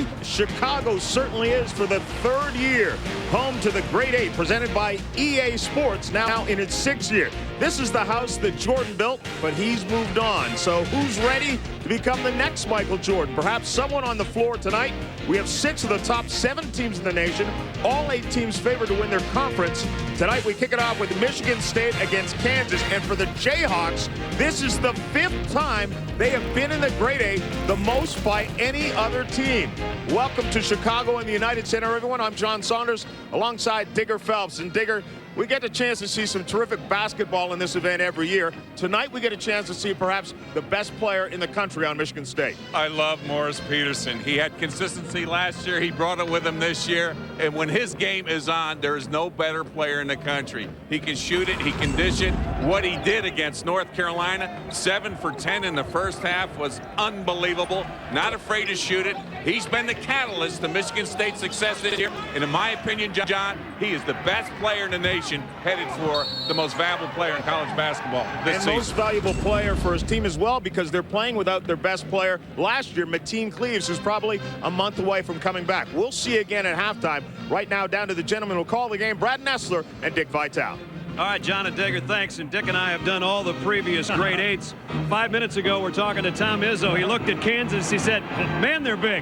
ready? Chicago certainly is for the third year. Home to the Grade 8 presented by EA Sports, now in its 6th year. This is the house that Jordan built, but he's moved on. So who's ready to become the next Michael Jordan? Perhaps someone on the floor tonight. We have 6 of the top 7 teams in the nation, all 8 teams favored to win their conference. Tonight we kick it off with Michigan State against Kansas. And for the Jayhawks, this is the 5th time they have been in the Grade 8, the most by any other team. Welcome to Chicago and the United Center, everyone. I'm John Saunders alongside Digger Phelps. And Digger, we get a chance to see some terrific basketball in this event every year. Tonight we get a chance to see perhaps the best player in the country on Michigan State. I love Morris Peterson. He had consistency last year. He brought it with him this year. And when his game is on, there is no better player in the country. He can shoot it. He can dish it. What he did against North Carolina, 7 for 10 in the first half, was unbelievable. Not afraid to shoot it. He's been the catalyst to Michigan State's success this year. And in my opinion, John, he is the best player in the nation, headed for the most valuable player in college basketball this season. Most valuable player for his team as well, because they're playing without their best player last year. Mateen Cleaves is probably a month away from coming back. We'll see again at halftime. Right now, down to the gentleman who call the game, Brad Nessler and Dick Vitale. All right, John and Digger, thanks. And Dick and I have done all the previous Grade 8s. 5 minutes ago, we're talking to Tom Izzo. He looked at Kansas. He said, man, they're big.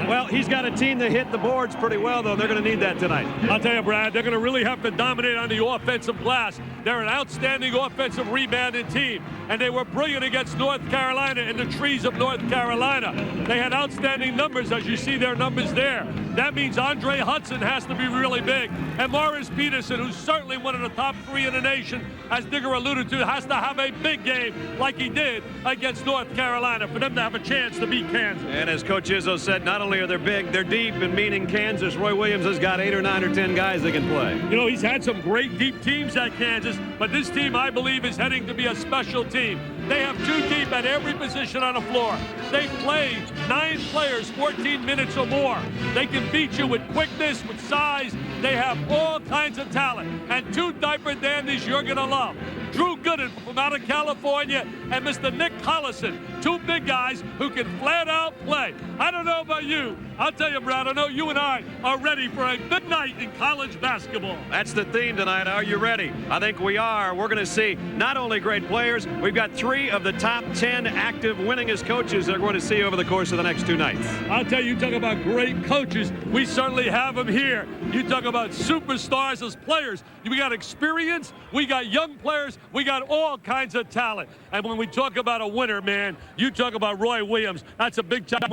Well, he's got a team that hit the boards pretty well, though. They're going to need that tonight. I'll tell you, Brad, they're going to really have to dominate on the offensive glass. They're an outstanding offensive rebounding team, and they were brilliant against North Carolina in the trees of North Carolina. They had outstanding numbers, as you see their numbers there. That means Andre Hudson has to be really big. And Morris Peterson, who's certainly one of the top 3 in the nation, as Digger alluded to, has to have a big game like he did against North Carolina for them to have a chance to beat Kansas. And as Coach Izzo said, not only are they big, they're deep, and meaning Kansas. Roy Williams has got 8 or 9 or 10 guys that can play. You know, he's had some great deep teams at Kansas, but this team, I believe, is heading to be a special team. They have 2 deep at every position on the floor. They play 9 players 14 minutes or more. They can beat you with quickness, with size. They have all kinds of talent. And 2 diaper dandies you're going to love. Drew Gooden from out of California and Mr. Nick Collison, 2 big guys who can flat out play. I don't know about you. I'll tell you, Brad, I know you and I are ready for a big night in college basketball. That's the theme tonight. Are you ready? I think we are. We're going to see not only great players, we've got 3 of the top 10 active winningest coaches that we're going to see over the course of the next 2 nights. I'll tell you, talk about great coaches. We certainly have them here. You talk about superstars as players. We got experience. We got young players. We got all kinds of talent. And when we talk about a winner, man, you talk about Roy Williams. That's a big time.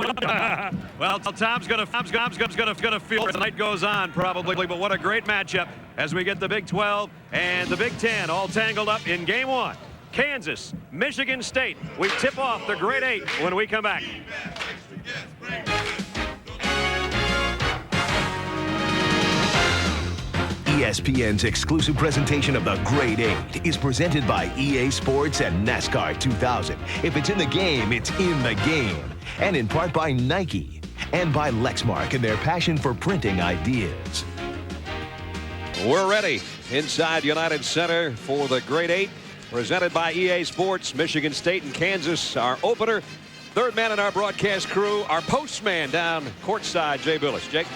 Well, Tom's gonna feel as the night goes on, probably. But what a great matchup as we get the Big 12 and the Big 10 all tangled up in Game 1. Kansas, Michigan State. We tip off the Grade 8 when we come back. ESPN's exclusive presentation of the Grade 8 is presented by EA Sports and NASCAR 2000. If it's in the game, it's in the game. And in part by Nike and by Lexmark and their passion for printing ideas. We're ready inside United Center for the Grade 8 presented by EA Sports. Michigan State and Kansas, our opener. Third man in our broadcast crew, our postman down courtside, Jay Billis. Jake?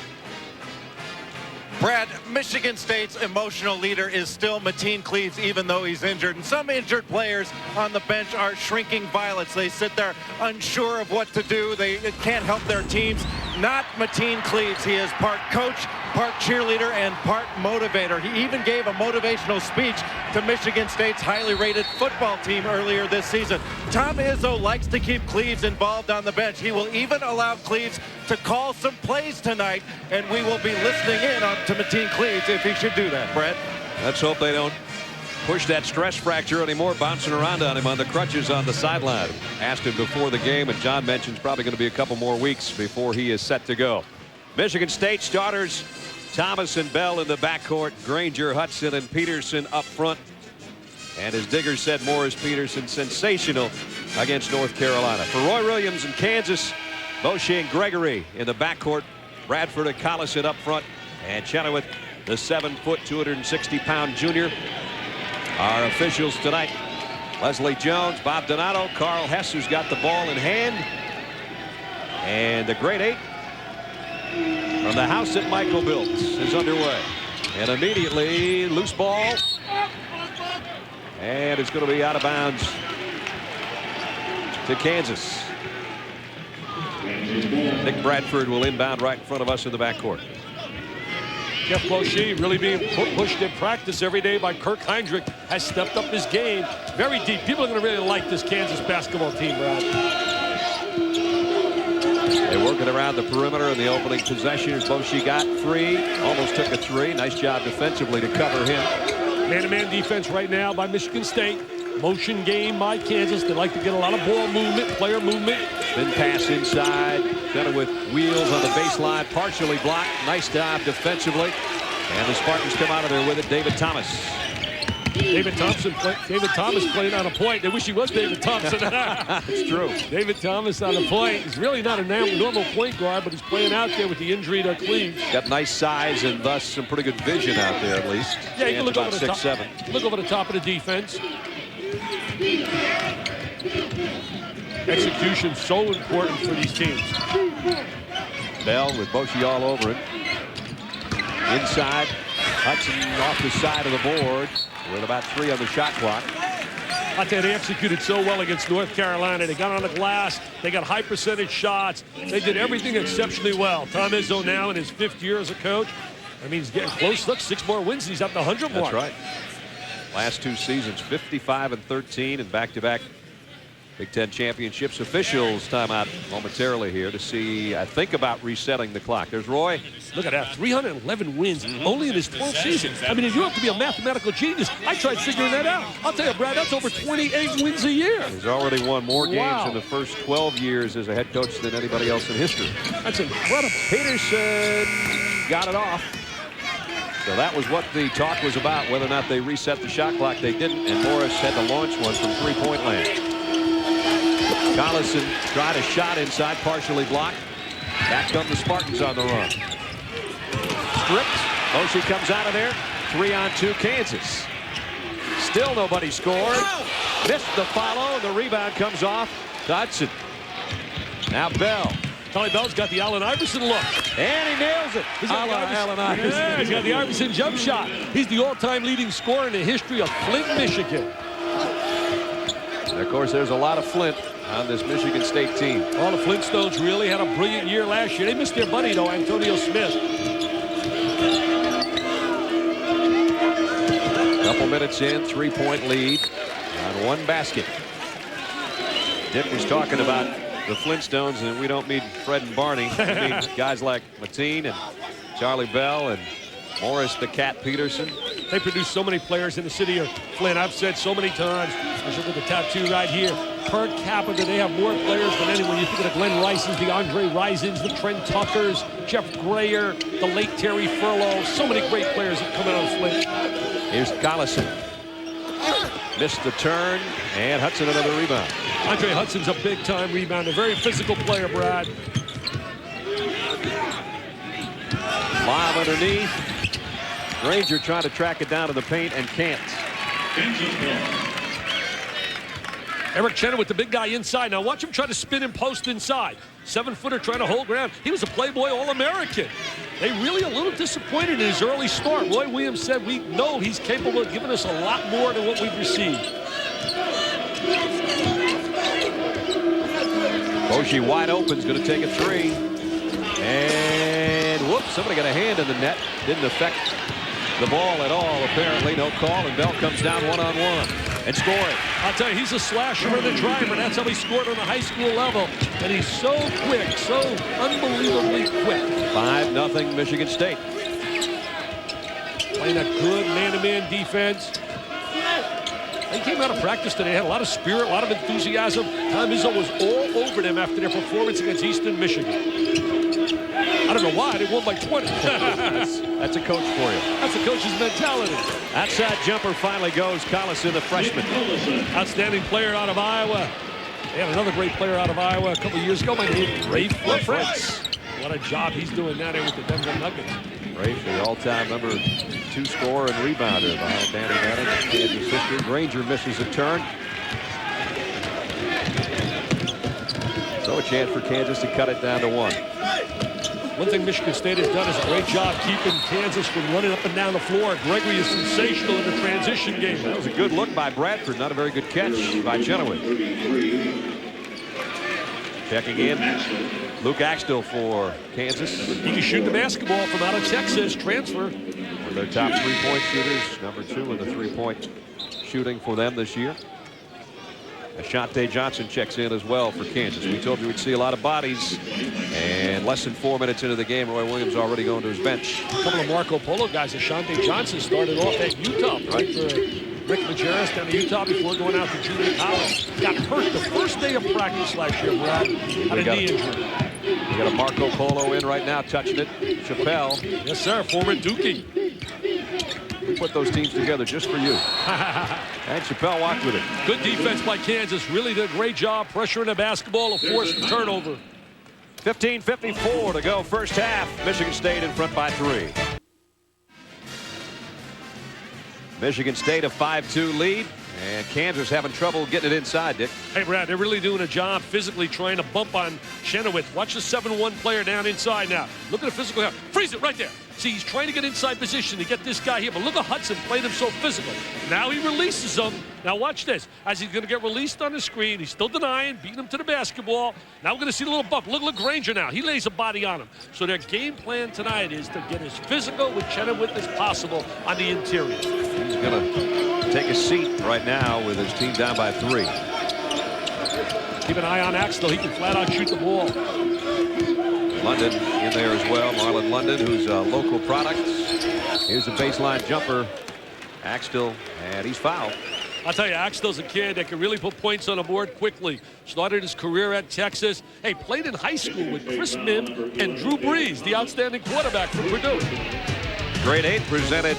Brad, Michigan State's emotional leader is still Mateen Cleaves, even though he's injured. And some injured players on the bench are shrinking violets. They sit there unsure of what to do. They can't help their teams. Not Mateen Cleaves. He is part coach, part cheerleader, and part motivator. He even gave a motivational speech to Michigan State's highly rated football team earlier this season. Tom Izzo likes to keep Cleaves involved on the bench. He will even allow Cleaves to call some plays tonight, and we will be listening in on to Mateen Cleaves if he should do that, Brett. Let's hope they don't push that stress fracture anymore, bouncing around on him on the crutches on the sideline. Asked him before the game, and John mentions probably going to be a couple more weeks before he is set to go. Michigan State starters, Thomas and Bell in the backcourt, Granger, Hudson, and Peterson up front. And as Digger said, Morris Peterson sensational against North Carolina. For Roy Williams and Kansas, Moshe and Gregory in the backcourt, Bradford and Collison up front, and Chenoweth, the 7-foot, 260-pound junior. Our officials tonight, Leslie Jones, Bob Donato, Carl Hess, who's got the ball in hand. And the Grade 8 from the house that Michael built is underway. And immediately, loose ball. And it's going to be out of bounds to Kansas. Nick Bradford will inbound right in front of us in the backcourt. Jeff Boucher really being pushed in practice every day by Kirk Heinrich has stepped up his game very deep. People are going to really like this Kansas basketball team, Brad. They're working around the perimeter in the opening possession. Boucher got 3, almost took a 3. Nice job defensively to cover him. Man-to-man defense right now by Michigan State. Motion game by Kansas. They like to get a lot of ball movement, player movement. Then pass inside. Center with Wheels on the baseline. Partially blocked. Nice job defensively. And the Spartans come out of there with it. David Thomas. David Thomas playing on a point. I wish he was David Thompson. It's true. David Thomas on a point. He's really not a normal point guard, but he's playing out there with the injury to Cleves. Got nice size and thus some pretty good vision out there at least. Yeah, you can look about over the 6'7". Look over the top of the defense. Execution so important for these teams. Bell with Boucher all over it. Inside. Hudson off the side of the board with about 3 on the shot clock. I tell you, they executed so well against North Carolina. They got on the glass. They got high percentage shots. They did everything exceptionally well. Tom Izzo now in his 5th year as a coach. I mean, he's getting close. Look, 6 more wins. He's at the 100 mark. That's right. Last 2 seasons, 55-13 and back-to-back Big Ten championships. Officials timeout momentarily here to see, I think, about resetting the clock. There's Roy. Look at that, 311 wins only in his 12th season. I mean, if you have to be a mathematical genius, I tried figuring that out. I'll tell you, Brad, that's over 28 wins a year. He's already won more games in the first 12 years as a head coach than anybody else in history. That's incredible. Peterson got it off. So that was what the talk was about, whether or not they reset the shot clock. They didn't, and Morris had to launch one from 3-point land. Collison tried a shot inside, partially blocked. Back come the Spartans on the run. Stripped. Boucher comes out of there. 3-on-2 Kansas. Still nobody scored. Missed the follow. The rebound comes off to Hudson. Now Bell. Tommy Bell's got the Allen Iverson look. And he nails it. He's got Allen Iverson. Yeah, he's got the Iverson jump shot. He's the all-time leading scorer in the history of Flint, Michigan. And of course, there's a lot of Flint on this Michigan State team. All the Flintstones really had a brilliant year last year. They missed their buddy, though, Antonio Smith. Couple minutes in, 3-point lead on 1 basket. Dick was talking about the Flintstones, and we don't mean Fred and Barney. We mean guys like Mateen and Charlie Bell and Morris the Cat Peterson. They produce so many players in the city of Flint. I've said so many times, let's look at the tattoo right here. Per capita, they have more players than anyone. You think of the Glenn Rices, the Andre Risings, the Trent Tuckers, Jeff Grayer, the late Terry Furlow. So many great players that come out of Flint. Here's Collison. Missed the turn, and Hudson another rebound. Andre Hudson's a big-time rebounder. Very physical player, Brad. Lob underneath. Granger trying to track it down to the paint and can't. Eric Chenna with the big guy inside. Now watch him try to spin and post inside. 7-footer trying to hold ground. He was a Playboy All-American. They really a little disappointed in his early start. Roy Williams said, we know he's capable of giving us a lot more than what we've received. Boucher wide open, is going to take a 3. And whoops, somebody got a hand in the net. Didn't affect the ball at all, apparently. No call, and Bell comes down one-on-one and scoring. I'll tell you, he's a slasher and a driver. That's how he scored on the high school level. And he's so quick, so unbelievably quick. 5-0 Michigan State. Playing a good man-to-man defense. They came out of practice today, had a lot of spirit, a lot of enthusiasm. Tom Izzo was all over them after their performance against Eastern Michigan. I don't know why, they won by 20. That's a coach for you. That's a coach's mentality. Outside jumper finally goes. Collison, the freshman. Outstanding player out of Iowa. They had another great player out of Iowa a couple of years ago by the name of Rafe Fritz. What a job he's doing now there with the Denver Nuggets. Rafe, the all-time number 2 scorer and rebounder behind Danny Manning and Kansas history. Granger misses a turn. So a chance for Kansas to cut it down to 1. One thing Michigan State has done is a great job keeping Kansas from running up and down the floor. Gregory is sensational in the transition game. That was a good look by Bradford. Not a very good catch by Chenoweth. Checking in, Luke Axtell for Kansas. He can shoot the basketball from out of Texas. Transfer. One of their top 3-point shooters. Number 2 in the 3-point shooting for them this year. Ashante Johnson checks in as well for Kansas. We told you we'd see a lot of bodies. And less than 4 minutes into the game, Roy Williams already going to his bench. A couple of Marco Polo guys. Ashante Johnson started off at Utah. Right for Rick Majerus down to Utah before going out to junior college. Got hurt the first day of practice last year, Brad. Had a knee injury. We got a Marco Polo in right now, touching it. Chappelle. Yes, sir. Former Dookie. We put those teams together just for you. And Chappelle walked with it. Good defense by Kansas. Really did a great job pressuring the basketball, a forced turnover. 15:54 to go first half. Michigan State in front by 3. Michigan State a 5-2 lead. And Kansas having trouble getting it inside, Dick. Hey, Brad, they're really doing a job physically trying to bump on Chenoweth. Watch the 7-1 player down inside now. Look at the physical here. Freeze it right there. See, he's trying to get inside position to get this guy here. But look at Hudson playing him so physical. Now he releases him. Now watch this. As he's going to get released on the screen, he's still denying, beating him to the basketball. Now we're going to see a little bump. Look Granger now. He lays a body on him. So their game plan tonight is to get as physical with Chenoweth as possible on the interior. He's going to take a seat right now with his team down by 3. Keep an eye on Axtell. He can flat out shoot the ball. London in there as well. Marlon London, who's a local product. Here's a baseline jumper. Axtell, and he's fouled. I'll tell you, Axtell's a kid that can really put points on the board quickly. Started his career at Texas. Hey, played in high school with Chris Mim and Drew Brees, the outstanding quarterback from Purdue. Grade 8 presented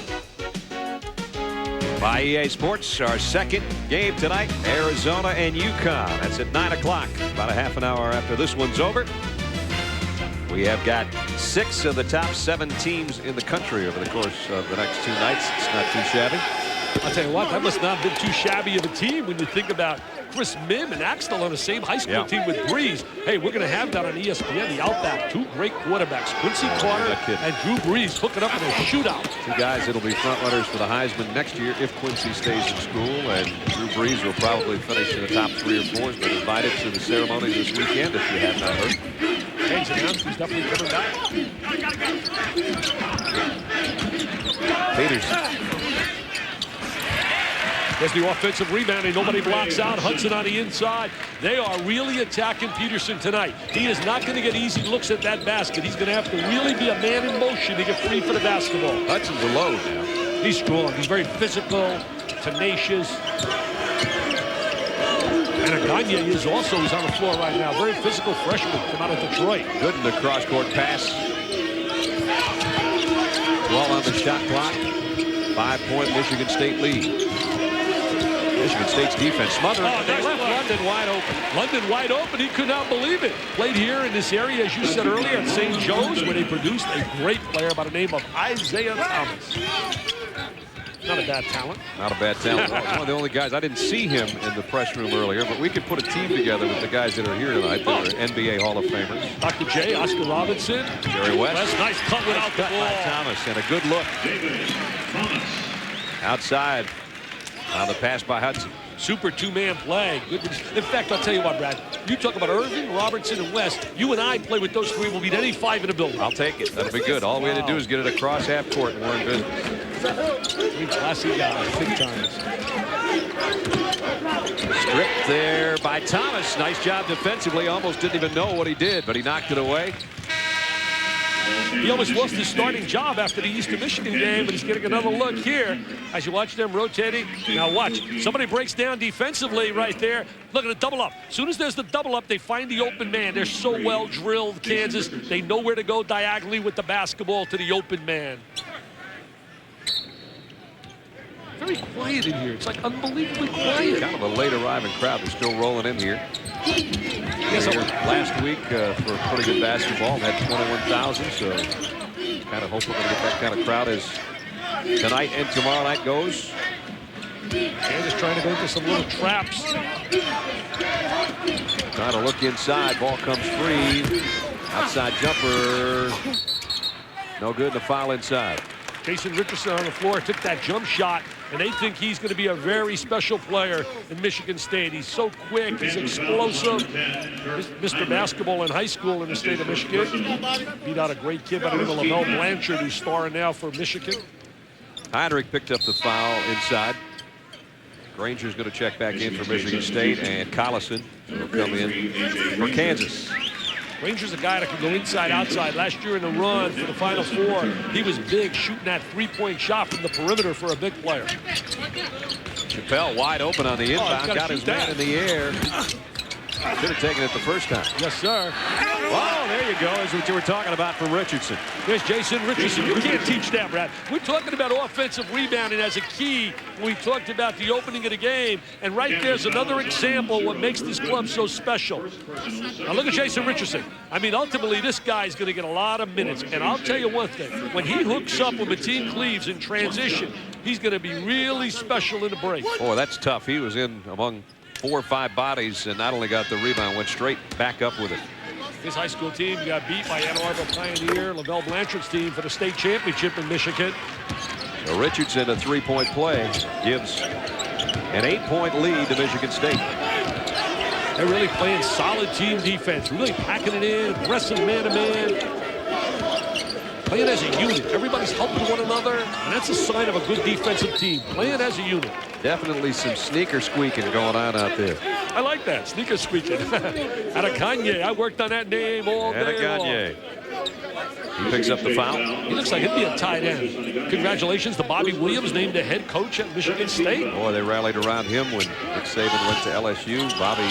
by EA Sports. Our second game tonight, Arizona and UConn. That's at 9 o'clock, about a half an hour after this one's over. We have got 6 of the top 7 teams in the country over the course of the next 2 nights. It's not too shabby. I'll tell you what, that must not have been too shabby of a team when you think about Chris Mim and Axtell on the same high school team with Brees. Hey, we're going to have that on ESPN, the Outback. 2 great quarterbacks, Quincy Carter and Drew Brees, hooking up in a shootout. 2 guys that'll be front runners for the Heisman next year if Quincy stays in school, and Drew Brees will probably finish in the top 3 or 4. He's been invited to the ceremony this weekend, if you have not heard. He's announced he's definitely coming back. Peterson. There's the offensive rebounding. Nobody blocks out. Hudson on the inside. They are really attacking Peterson tonight. He is not going to get easy looks at that basket. He's going to have to really be a man in motion to get free for the basketball. Hudson's a load now. He's strong. He's very physical, tenacious. And Aganye is also, he's on the floor right now. Very physical freshman from out of Detroit. Good in the cross-court pass. 12 on the shot clock. 5-point Michigan State lead. Michigan State's defense smothered. They left London wide open. London wide open. He could not believe it. Played here in this area, as you said earlier, at St. Joe's, where they produced a great player by the name of Isaiah Thomas. Not a bad talent. Not a bad talent. One of the only guys, I didn't see him in the press room earlier, but we could put a team together with the guys that are here tonight that are NBA Hall of Famers. Dr. J, Oscar Robinson. Jerry West. Nice cut without the ball. Thomas, and a good look. Outside on the pass by Hudson. Super 2-man play. Good. In fact, I'll tell you what, Brad. You talk about Irving, Robertson, and West. You and I play with those 3. We'll beat any 5 in the building. I'll take it. That'll be good. All we had to do is get it across half court and we're in business. 3 classy guys, big times. Stripped there by Thomas. Nice job defensively. Almost didn't even know what he did, but he knocked it away. He almost lost his starting job after the Eastern Michigan game, but he's getting another look here as you watch them rotating. Now watch. Somebody breaks down defensively right there. Look at the double up. As soon as there's the double up, they find the open man. They're so well drilled, Kansas. They know where to go diagonally with the basketball to the open man. Very quiet in here. It's like unbelievably quiet. Kind of a late arriving crowd. They're still rolling in here. Yes, last week for pretty good basketball, had 21,000, so kind of hope we're going to get that kind of crowd as tonight and tomorrow night goes. Kansas trying to go into some little traps. Trying to look inside. Ball comes free. Outside jumper. No good. The foul inside. Jason Richardson on the floor took that jump shot, and they think he's going to be a very special player in Michigan State. He's so quick, he's explosive. He's Mr. Basketball in high school in the state of Michigan. Beat out a great kid by the name of Lavelle Blanchard, who's starring now for Michigan. Heinrich picked up the foul inside. Granger's going to check back in for Michigan State, and Collison will come in for Kansas. Ranger's a guy that can go inside, outside. Last year in the run for the Final Four, he was big, shooting that three-point shot from the perimeter for a big player. Chappelle wide open on the inbound, got his man in the air. Should have taken it the first time. Yes, sir. Oh, there you go. Is what you were talking about from Richardson. There's Jason Richardson. You can't teach that, Brad. We're talking about offensive rebounding as a key. We talked about the opening of the game, and right there's another example of what makes this club so special. Now look at Jason Richardson. I mean, ultimately, this guy's going to get a lot of minutes, and I'll tell you one thing. When he hooks up with Mateen Cleaves in transition, he's going to be really special in the break. Boy, that's tough. He was in among 4 or 5 bodies and not only got the rebound, went straight back up with it. His high school team got beat by Ann Arbor Pioneer, Lavelle Blanchard's team for the state championship in Michigan. So Richardson, a 3-point play, gives an 8-point lead to Michigan State. They're really playing solid team defense, really packing it in, aggressive man-to-man. Playing as a unit. Everybody's helping one another, and that's a sign of a good defensive team. Playing as a unit. Definitely some sneaker squeaking going on out there. I like that, sneaker squeaking. Adekanye, I worked on that name all day long. He picks up the foul. He looks like he'd be a tight end. Congratulations to Bobby Williams, named the head coach at Michigan State. Boy, they rallied around him when Nick Saban went to LSU. Bobby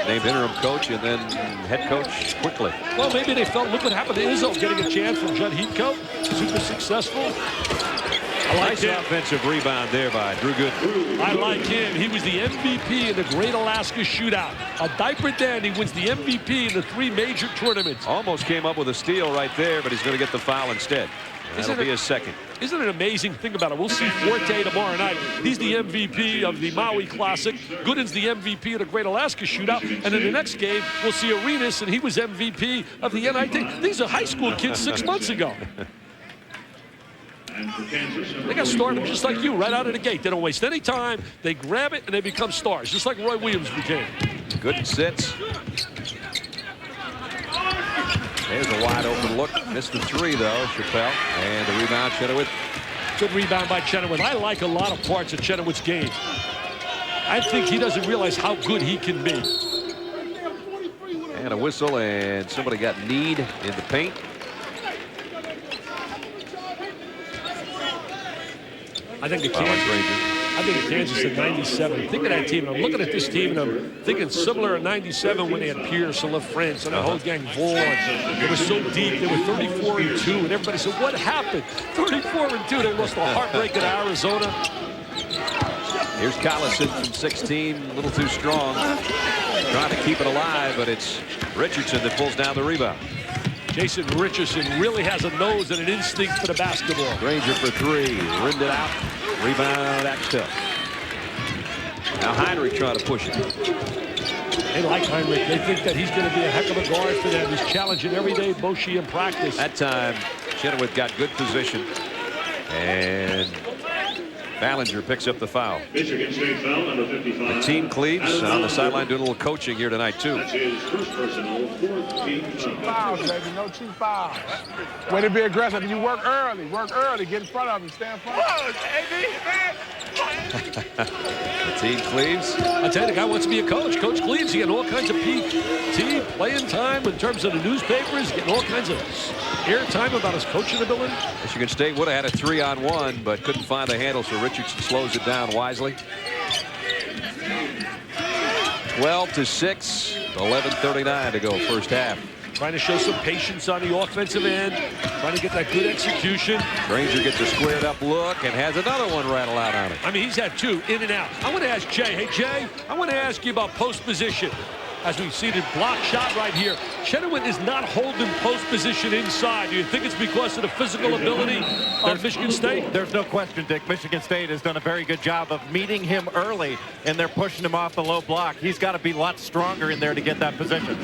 named interim coach and then head coach quickly. Well, maybe they felt, look what happened to Izzo, getting a chance from Judd Heathcote. Super successful. I like nice offensive rebound there by Drew Gooden. I like him. He was the MVP in the Great Alaska Shootout. A diaper dandy wins the MVP in the 3 major tournaments. Almost came up with a steal right there, but he's going to get the foul instead. That'll be his second. Isn't it an amazing thing about it? We'll see Forte tomorrow night. He's the MVP of the Maui Classic. Gooden's the MVP of the Great Alaska Shootout. And in the next game, we'll see Arenas, and he was MVP of the NIT. These are high school kids 6 months ago. They got started just like you right out of the gate. They don't waste any time. They grab it and they become stars, just like Roy Williams became. Gooden sits. There's a wide open look. Missed the 3 though, Chappelle. And the rebound, Chenoweth. Good rebound by Chenoweth. I like a lot of parts of Chenoweth's game. I think he doesn't realize how good he can be. And a whistle, and somebody got kneed in the paint. I think Kansas in 97. I'm thinking of that team, and I'm looking at this team, and I'm thinking similar in 97 when they had Pierce and LaFrance and the whole gang Vaughn. It was so deep. They were 34-2, and everybody said, what happened? 34-2. They lost a heartbreak at Arizona. Here's Collison from 16, a little too strong. Trying to keep it alive, but it's Richardson that pulls down the rebound. Jason Richardson really has a nose and an instinct for the basketball. Granger for 3, rimmed it out. Rebound, Axtell. Now Heinrich trying to push it. They like Heinrich. They think that he's going to be a heck of a guard for them. He's challenging every day Boshi in practice. That time, Chenoweth got good position. And Ballinger picks up the foul. Michigan State foul number 55. Mateen Cleaves on the sideline doing a little coaching here tonight too. That's his first personal, 4th team foul. Fouls, baby. No cheap fouls. Way to be aggressive. You work early. Work early. Get in front of him. Stay in front. Mateen Cleaves. I tell you, the guy wants to be a coach. Coach Cleaves, he getting all kinds of team playing time in terms of the newspapers, getting all kinds of airtime about his coaching ability. Michigan State would have had a 3-on-1, but couldn't find the handle, so Richardson slows it down wisely. 12-6, 11:39 to go, first half. Trying to show some patience on the offensive end, trying to get that good execution. Granger gets a squared up look and has another one rattle out on it. I mean, he's had 2 in and out. I want to ask Jay. Hey, Jay, I want to ask you about post position. As we see the block shot right here, Chenoweth is not holding post position inside. Do you think it's because of the physical ability of Michigan State? There's no question, Dick. Michigan State has done a very good job of meeting him early, and they're pushing him off the low block. He's got to be a lot stronger in there to get that position.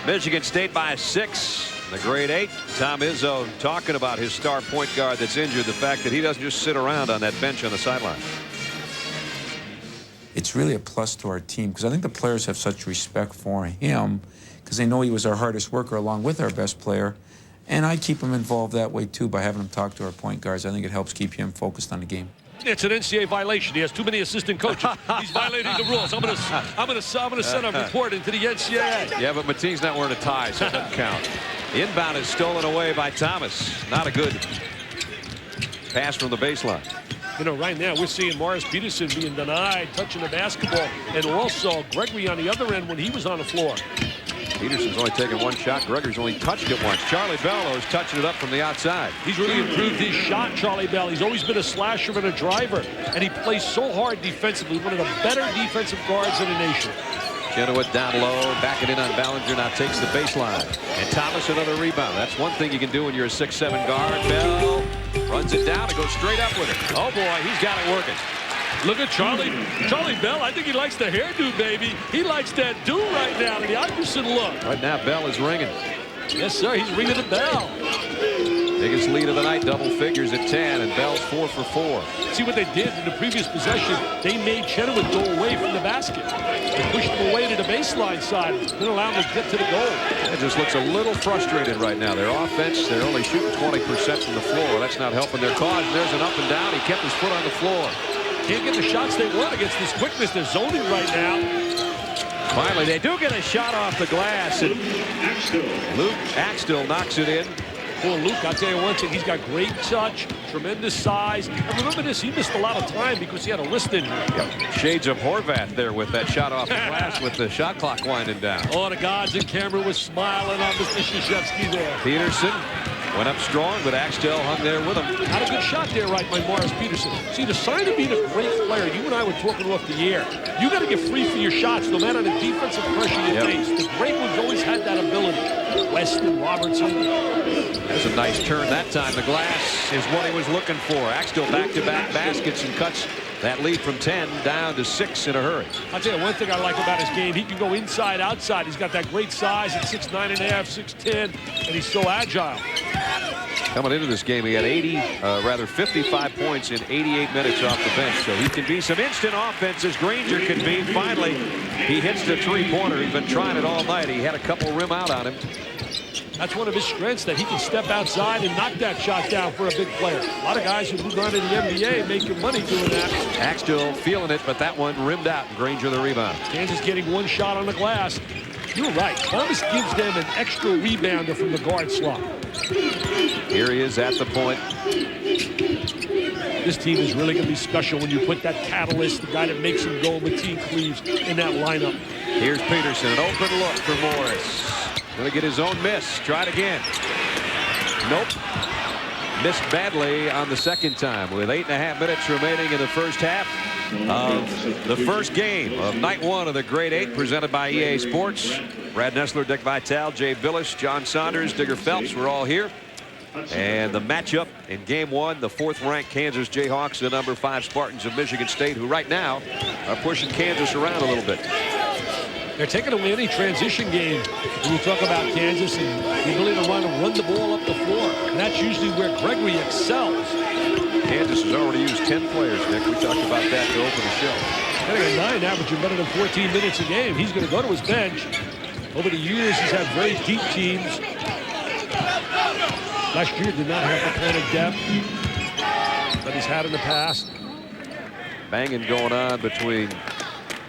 Michigan State by 6. The grade 8. Tom Izzo talking about his star point guard that's injured. The fact that he doesn't just sit around on that bench on the sideline. It's really a plus to our team because I think the players have such respect for him because they know he was our hardest worker along with our best player. And I keep him involved that way too by having him talk to our point guards. I think it helps keep him focused on the game. It's an NCAA violation. He has too many assistant coaches. He's violating the rules. I'm gonna send a report into the NCAA. Yeah, but Mateen's not wearing a tie, so it doesn't count. The inbound is stolen away by Thomas. Not a good pass from the baseline. You know, right now we're seeing Morris Peterson being denied touching the basketball, and also Gregory on the other end when he was on the floor. Peterson's only taken one shot. Gregory's only touched it once. Charlie Bell is touching it up from the outside. He's really improved his shot, Charlie Bell. He's always been a slasher and a driver, and he plays so hard defensively. One of the better defensive guards in the nation. Chenoweth down low, backing in on Ballinger, now takes the baseline. And Thomas another rebound. That's one thing you can do when you're a 6'7" guard. Bell runs it down and goes straight up with it. Oh boy, he's got it working. Look at Charlie Bell. I think he likes the hairdo, baby. He likes that do right now, the Iverson look. Right now, Bell is ringing. Yes, sir. He's ringing the bell. Biggest lead of the night, double figures at 10, and Bell's 4 for 4. See what they did in the previous possession? They made Chenoweth go away from the basket. They pushed him away to the baseline side. Didn't allow him to get to the goal. It just looks a little frustrated right now. Their offense, they're only shooting 20% from the floor. That's not helping their cause. And there's an up and down. He kept his foot on the floor. Can't get the shots they want against this quickness. They're zoning right now. Finally, they do get a shot off the glass. And Luke Axtell knocks it in. Poor Luke, I'll tell you one thing, he's got great touch, tremendous size. And remember this, he missed a lot of time because he had a wrist injury. Yep. Shades of Horvath there with that shot off the glass with the shot clock winding down. Oh, the gods and camera was smiling on Mr. Krzyzewski there. Peterson went up strong, but Axtell hung there with him. Had a good shot there right by Morris Peterson. See, the sign of being a great player, you and I were talking off the air, you got to get free for your shots no matter the defensive pressure you face. The great ones always had that ability. Weston, Robertson. That's a nice turn that time. The glass is what he was looking for. Axtell back-to-back baskets and cuts that lead from 10 down to 6 in a hurry. I'll tell you one thing I like about his game. He can go inside, outside. He's got that great size at 6'9.5", 6'10", and he's so agile. Coming into this game, he had 55 points in 88 minutes off the bench. So he can be some instant offense as Granger can be. Finally, he hits the three-pointer. He's been trying it all night. He had a couple rim out on him. That's one of his strengths, that he can step outside and knock that shot down for a big player. A lot of guys who move on to the NBA make your money doing that. Axtell feeling it, but that one rimmed out, and Granger the rebound. Kansas getting one shot on the glass. You're right. Thomas gives them an extra rebounder from the guard slot. Here he is at the point. This team is really going to be special when you put that catalyst, the guy that makes them go, Mateen Cleaves, in that lineup. Here's Peterson, an open look for Morris. Going to get his own miss. Try it again. Nope. Missed badly on the second time with 8.5 minutes remaining in the first half of the first game of night 1 of the grade 8 presented by EA Sports. Brad Nessler, Dick Vitale, Jay Billis, John Saunders, Digger Phelps, we're all here. And the matchup in game 1, the 4th-ranked Kansas Jayhawks, the number 5 Spartans of Michigan State, who right now are pushing Kansas around a little bit. They're taking away any transition game when you talk about Kansas and the ability to run the ball up the floor. And that's usually where Gregory excels. Kansas has already used 10 players, Nick. We talked about that to open the show. Getting a 9 averaging better than 14 minutes a game. He's going to go to his bench. Over the years, he's had very deep teams. Last year did not have the kind of depth that he's had in the past. Banging going on between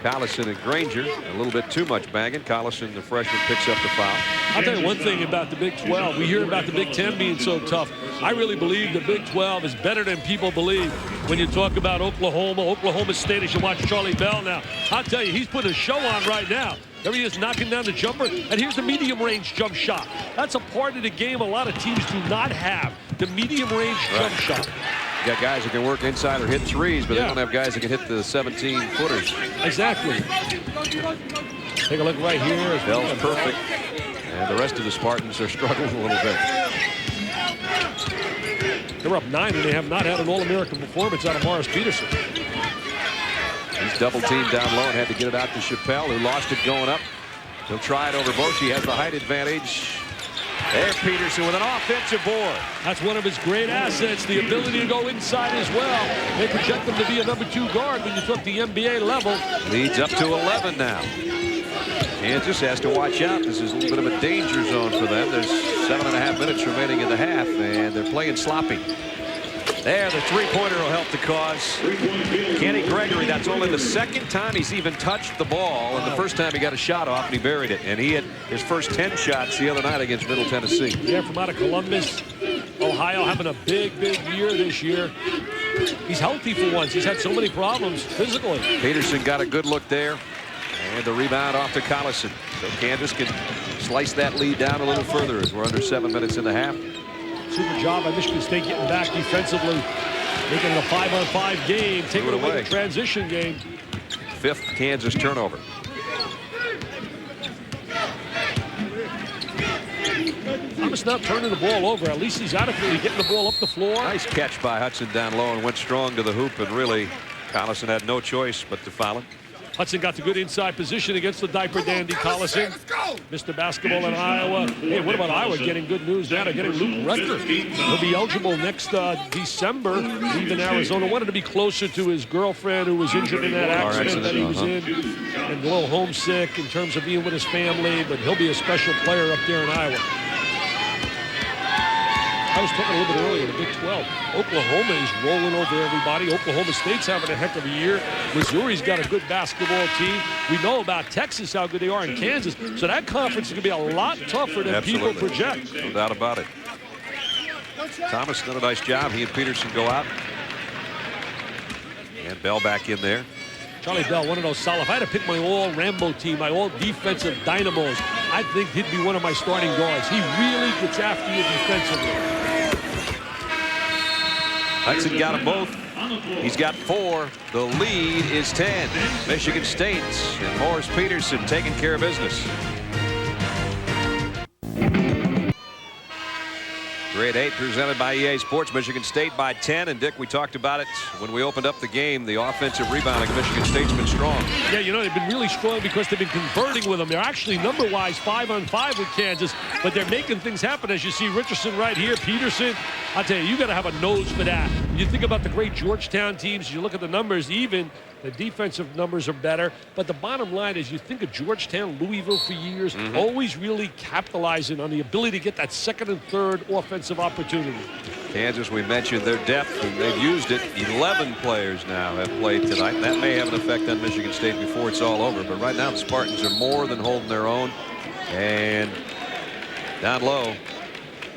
Collison and Granger. A little bit too much banging. Collison, the freshman, picks up the foul. I'll tell you one thing about the Big 12. We hear about the Big 10 being so tough. I really believe the Big 12 is better than people believe. When you talk about Oklahoma State, as you watch Charlie Bell now, I'll tell you, he's putting a show on right now. There he is knocking down the jumper, and here's the medium-range jump shot. That's a part of the game a lot of teams do not have, the medium-range jump shot. You got guys who can work inside or hit threes, but they don't have guys that can hit the 17-footers. Exactly. Take a look right here. Bell's perfect, and the rest of the Spartans are struggling a little bit. They're up 9, and they have not had an All-American performance out of Morris Peterson. He's double-teamed down low and had to get it out to Chappelle, who lost it going up. He'll try it over Bosch. He has the height advantage. There's Peterson with an offensive board. That's one of his great assets, the ability to go inside as well. They project him to be a #2 guard when you took the NBA level. Leads up to 11 now. Kansas has to watch out. This is a little bit of a danger zone for them. There's 7.5 minutes remaining in the half, and they're playing sloppy. There, the three-pointer will help the cause. Kenny Gregory, that's only the second time he's even touched the ball, and the first time he got a shot off and he buried it. And he had his first 10 shots the other night against Middle Tennessee. Yeah, from out of Columbus, Ohio, having a big year this year. He's healthy for once. He's had so many problems physically. Peterson got a good look there. And the rebound off to Collison. So Kansas can slice that lead down a little further as we're under 7 minutes in the half. Super job by Michigan State getting back defensively, making it a 5-on-5 game, taking away the transition game. 5th Kansas turnover. Thomas not turning the ball over. At least he's adequately getting the ball up the floor. Nice catch by Hudson down low and went strong to the hoop, and really Collison had no choice but to foul him. Hudson got the good inside position against the diaper dandy Collison. Mr. Basketball in Iowa. Hey, what about Iowa getting good news now? They're getting Luke Rector. He'll be eligible next December, leaving Arizona. Wanted to be closer to his girlfriend who was injured in that accident that he was in. And a little homesick in terms of being with his family, but he'll be a special player up there in Iowa. I was talking a little bit earlier, the Big 12. Oklahoma is rolling over everybody. Oklahoma State's having a heck of a year. Missouri's got a good basketball team. We know about Texas, how good they are in Kansas. So that conference is going to be a lot tougher than people project. No doubt about it. Thomas done a nice job. He and Peterson go out. And Bell back in there. Charlie Bell, one of those solid. If I had to pick my all-Rambo team, my all-defensive dynamos, I think he'd be one of my starting guards. He really gets after you defensively. Hudson got them both. He's got 4. The lead is 10. Michigan State and Morris Peterson taking care of business. Grade 8 presented by EA Sports. Michigan State by 10. And Dick, we talked about it when we opened up the game. The offensive rebounding of Michigan State's been strong. Yeah, you know, they've been really strong because they've been converting with them. They're actually number-wise 5-on-5 with Kansas, but they're making things happen. As you see Richardson right here, Peterson. I'll tell you got to have a nose for that. You think about the great Georgetown teams, you look at the numbers, even the defensive numbers are better. But the bottom line is you think of Georgetown, Louisville for years, always really capitalizing on the ability to get that second and third offensive opportunity. Kansas, we mentioned their depth, and they've used it. 11 players now have played tonight. That may have an effect on Michigan State before it's all over. But right now the Spartans are more than holding their own. And down low.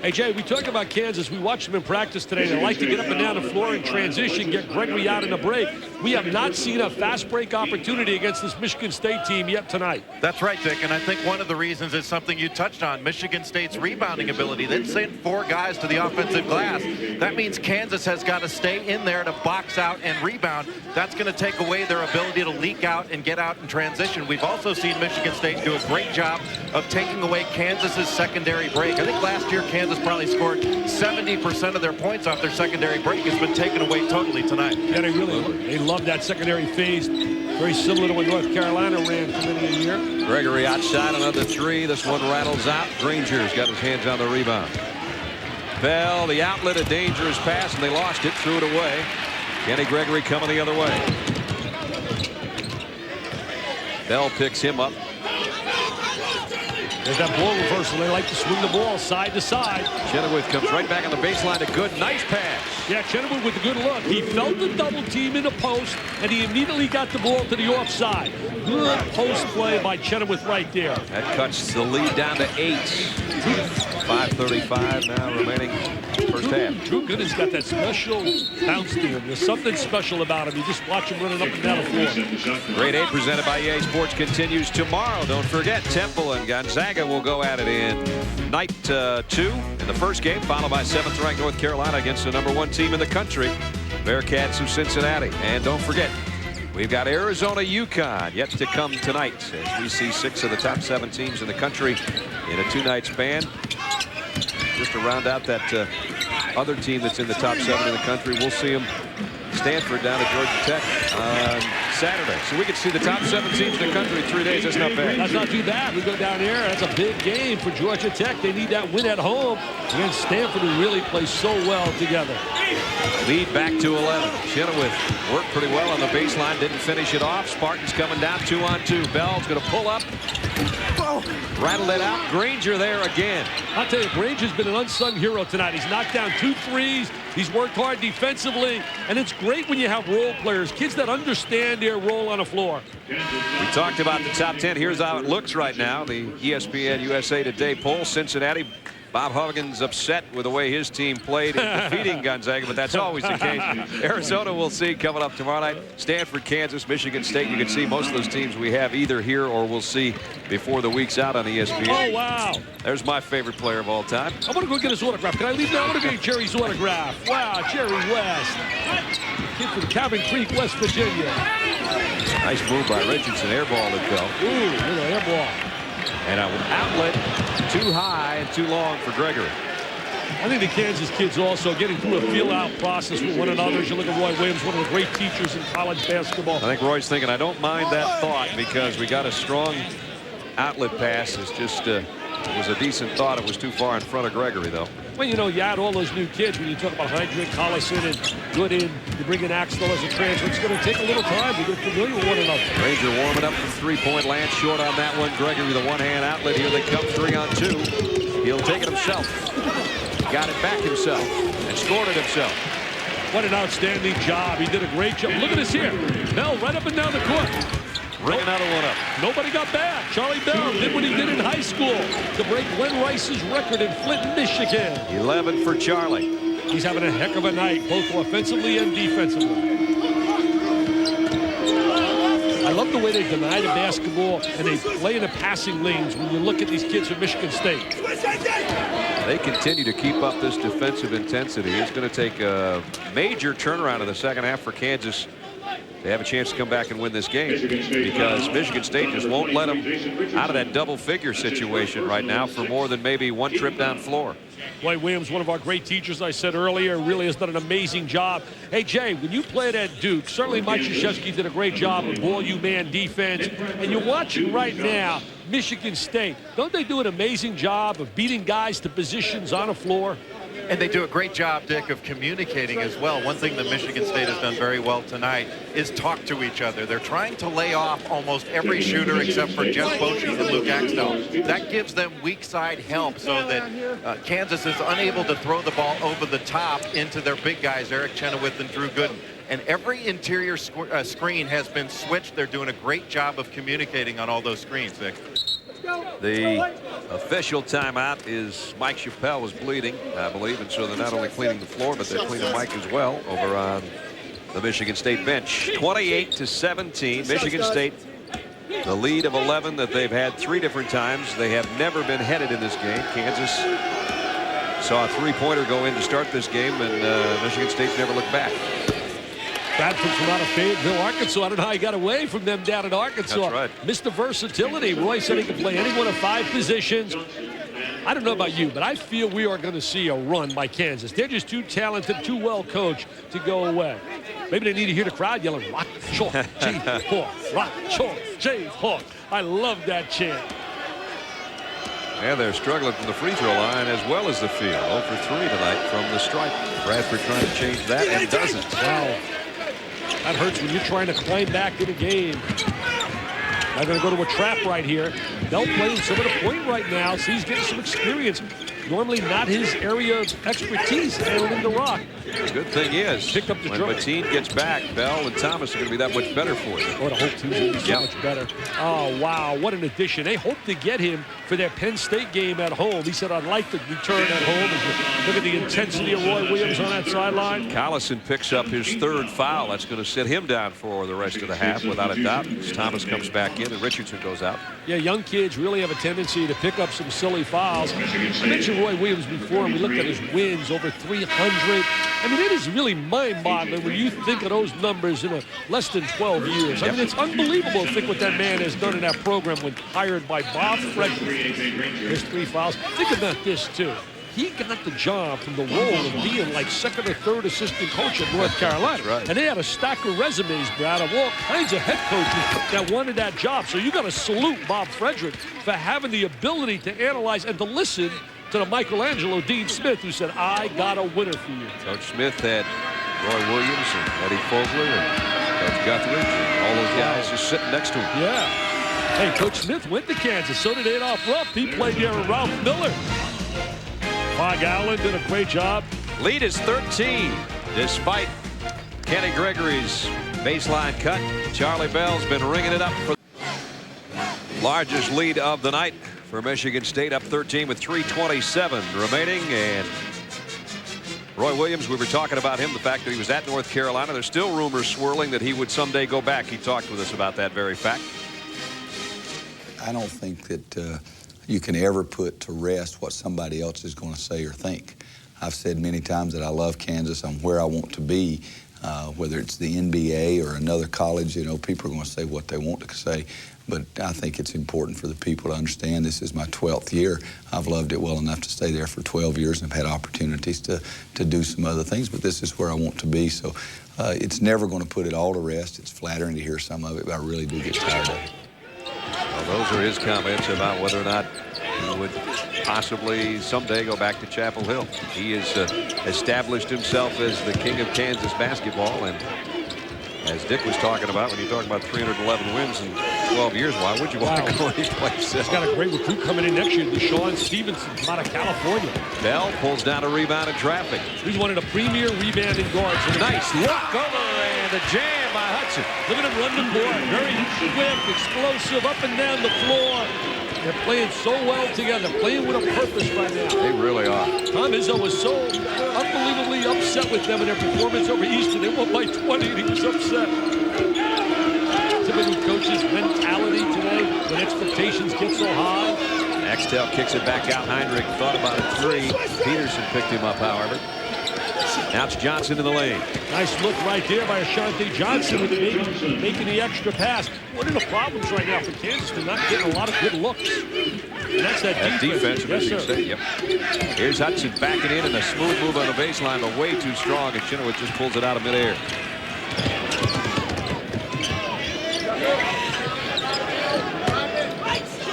Hey, Jay, we talked about Kansas. We watched them in practice today. They like to get up and down the floor in transition, get Gregory out in a break. We have not seen a fast break opportunity against this Michigan State team yet tonight. That's right, Dick, and I think one of the reasons is something you touched on, Michigan State's rebounding ability. They send 4 guys to the offensive glass. That means Kansas has got to stay in there to box out and rebound. That's going to take away their ability to leak out and get out in transition. We've also seen Michigan State do a great job of taking away Kansas's secondary break. I think last year Kansas probably scored 70% of their points off their secondary break. It's been taken away totally tonight. Yeah, they love that secondary phase. Very similar to what North Carolina ran for many a year. Gregory outside another 3. This one rattles out. Granger's got his hands on the rebound. Bell, the outlet, a dangerous pass, and they lost it, threw it away. Kenny Gregory coming the other way. Bell picks him up. There's that ball reversal. They like to swing the ball side to side. Chenoweth comes right back on the baseline. A good, nice pass. Yeah, Chenoweth with a good look. He felt the double team in the post, and he immediately got the ball to the offside. Good post play by Chenoweth right there. That cuts the lead down to 8. 5:35 now remaining first half. Drew Gooden's got that special bounce to him. There's something special about him. You just watch him running up and down the floor. Grade 8 presented by EA Sports continues tomorrow. Don't forget, Temple and Gonzaga will go at it in night 2 in the first game, followed by 7th-ranked North Carolina against the #1 team in the country, Bearcats of Cincinnati. And don't forget, we've got Arizona, UConn yet to come tonight as we see 6 of the top 7 teams in the country in a 2-night span. Just to round out that other team that's in the top 7 in the country, we'll see them Stanford down at Georgia Tech on Saturday. So we could see the top 7 teams in the country in 3 days. That's not bad. That's not too bad. We go down there. That's a big game for Georgia Tech. They need that win at home against Stanford, who really plays so well together. Lead back to 11. Chenoweth worked pretty well on the baseline. Didn't finish it off. Spartans coming down 2-on-2. Bell's going to pull up. Rattled it out. Granger there again. I'll tell you, Granger's been an unsung hero tonight. He's knocked down 2 threes. He's worked hard defensively. And it's great when you have role players, kids that understand their role on the floor. We talked about the top 10. Here's how it looks right now. The ESPN USA Today poll. Cincinnati. Bob Huggins upset with the way his team played in defeating Gonzaga, but that's always the case. Arizona, we'll see coming up tomorrow night. Stanford, Kansas, Michigan State. You can see most of those teams we have either here or we'll see before the week's out on ESPN. Oh, wow. There's my favorite player of all time. I want to go get his autograph. Can I leave now? I want to get Jerry's autograph. Wow, Jerry West. Kid from Cabin Creek, West Virginia. Nice move by Richardson. Air ball to go. Ooh, little air ball. And an outlet too high and too long for Gregory. I think the Kansas kids also getting through a feel-out process with one another. As you look at Roy Williams, one of the great teachers in college basketball. I think Roy's thinking, I don't mind that thought because we got a strong outlet pass. It's just it was a decent thought. It was too far in front of Gregory, though. Well, you know, you add all those new kids. When you talk about Heinrich, Collison, and Gooden, you bring in Axtell as a transfer. It's going to take a little time to get familiar with one another. Granger warming up from three-point land. Short on that one. Gregory with a one-hand outlet. Here they come 3-on-2. He'll take it himself. Got it back himself and scored it himself. What an outstanding job. He did a great job. Look at this here. Bell right up and down the court. Bring another one up. Nobody got back. Charlie Bell did what he did in high school to break Glenn Rice's record in Flint, Michigan. 11 for Charlie. He's having a heck of a night, both offensively and defensively. I love the way they deny the basketball and they play in the passing lanes when you look at these kids from Michigan State. They continue to keep up this defensive intensity. It's going to take a major turnaround in the second half for Kansas. They have a chance to come back and win this game because Michigan State just won't let them out of that double-figure situation right now for more than maybe one trip down floor. Roy Williams, one of our great teachers, I said earlier, really has done an amazing job. Hey, Jay, when you played at Duke, certainly Mike Krzyzewski did a great job of ball-you-man defense. And you're watching right now Michigan State. Don't they do an amazing job of beating guys to positions on the floor? And they do a great job, Dick, of communicating as well. One thing that Michigan State has done very well tonight is talk to each other. They're trying to lay off almost every shooter except for Jeff Boschee and Luke Axtell. That gives them weak side help so that Kansas is unable to throw the ball over the top into their big guys, Eric Chenoweth and Drew Gooden. And every interior screen has been switched. They're doing a great job of communicating on all those screens, Dick. The official timeout is Mike Chappelle was bleeding, I believe, and so they're not only cleaning the floor, but they're cleaning Mike as well over on the Michigan State bench. 28-17, Michigan State, the lead of 11 that they've had 3 different times. They have never been headed in this game. Kansas saw a three-pointer go in to start this game, and Michigan State's never looked back. Bradford from out of Fayetteville, Arkansas. I don't know how he got away from them down in Arkansas. That's right. Mr. Versatility. Roy said he could play any one of 5 positions. I don't know about you, but I feel we are going to see a run by Kansas. They're just too talented, too well coached to go away. Maybe they need to hear the crowd yelling, "Rock, Chalk, Jayhawk, Rock, Chalk, Jayhawk." I love that chant. And they're struggling from the free throw line as well as the field. 0 for 3 tonight from the stripe. Bradford trying to change that and doesn't. Wow. That hurts when you're trying to climb back in a game. They're going to go to a trap right here. They'll play some of the point right now, so he's getting some experience. Normally not his area of expertise handling the rock. The good thing is, picked up the when dribble. Mateen gets back, Bell and Thomas are going to be that much better for you. Oh, the whole team's going to be so much better. Oh, wow, what an addition. They hope to get him for their Penn State game at home. He said, "I'd like to return at home." Look at the intensity of Roy Williams on that sideline. Collison picks up his 3rd foul. That's going to sit him down for the rest of the half, without a doubt. As Thomas comes back in and Richardson goes out. Yeah, young kids really have a tendency to pick up some silly fouls. I mentioned Roy Williams before, and we looked at his wins, over 300. I mean, it is really mind-boggling when you think of those numbers in less than 12 years. I mean, it's unbelievable to think what that man has done in that program when hired by Bob Frederick. There's 3 fouls. Think about this, too. he got the job from the role of being like second or third assistant coach at North Carolina. Right. And they had a stack of resumes, Brad, of all kinds of head coaches that wanted that job. So you got to salute Bob Frederick for having the ability to analyze and to listen to the Michelangelo Dean Smith, who said, I got a winner for you. Coach Smith had Roy Williams and Eddie Fogler and Coach Guthridge and all those guys just sitting next to him. Yeah. Hey, Coach Smith went to Kansas. So did Adolph Rupp. He played here with Ralph Miller. Fog Allen did a great job. Lead is 13 despite Kenny Gregory's baseline cut. Charlie Bell's been ringing it up for the largest lead of the night for Michigan State, up 13 with 3:27 remaining. And Roy Williams, we were talking about him, the fact that he was at North Carolina. There's still rumors swirling that he would someday go back. He talked with us about that very fact. I don't think that you can ever put to rest what somebody else is going to say or think. I've said many times that I love Kansas. I'm where I want to be, whether it's the NBA or another college. You know, people are going to say what they want to say. But I think it's important for the people to understand this is my 12th year. I've loved it well enough to stay there for 12 years and have had opportunities to do some other things. But this is where I want to be. So it's never going to put it all to rest. It's flattering to hear some of it, but I really do get tired of it. Well, those are his comments about whether or not he would possibly someday go back to Chapel Hill. He has established himself as the king of Kansas basketball, and as Dick was talking about, when you talk about 311 wins in 12 years, why would you want to go anyplace else? He's got a great recruit coming in next year, Deshaun Stevenson from out of California. Bell pulls down a rebound in traffic. He's one of the premier rebounding guards. Nice look over and a jam by Hudson. Look at him run the board. Very quick, explosive, up and down the floor. They're playing so well together, playing with a purpose right now. They really are. Tom Izzo was so unbelievably upset with them in their performance over Eastern. They won by 20 and he was upset. Typical coach's mentality today when expectations get so high. Axtell kicks it back out. Heinrich thought about a three. Peterson picked him up, however. Now it's Johnson in the lane. Nice look right there by Ashante Johnson with making the extra pass. One of the problems right now for Kansas is not getting a lot of good looks. And that's that defense. Yes, sir. Yep. Here's Hudson backing in and a smooth move on the baseline, but way too strong, and Chinowitz just pulls it out of midair.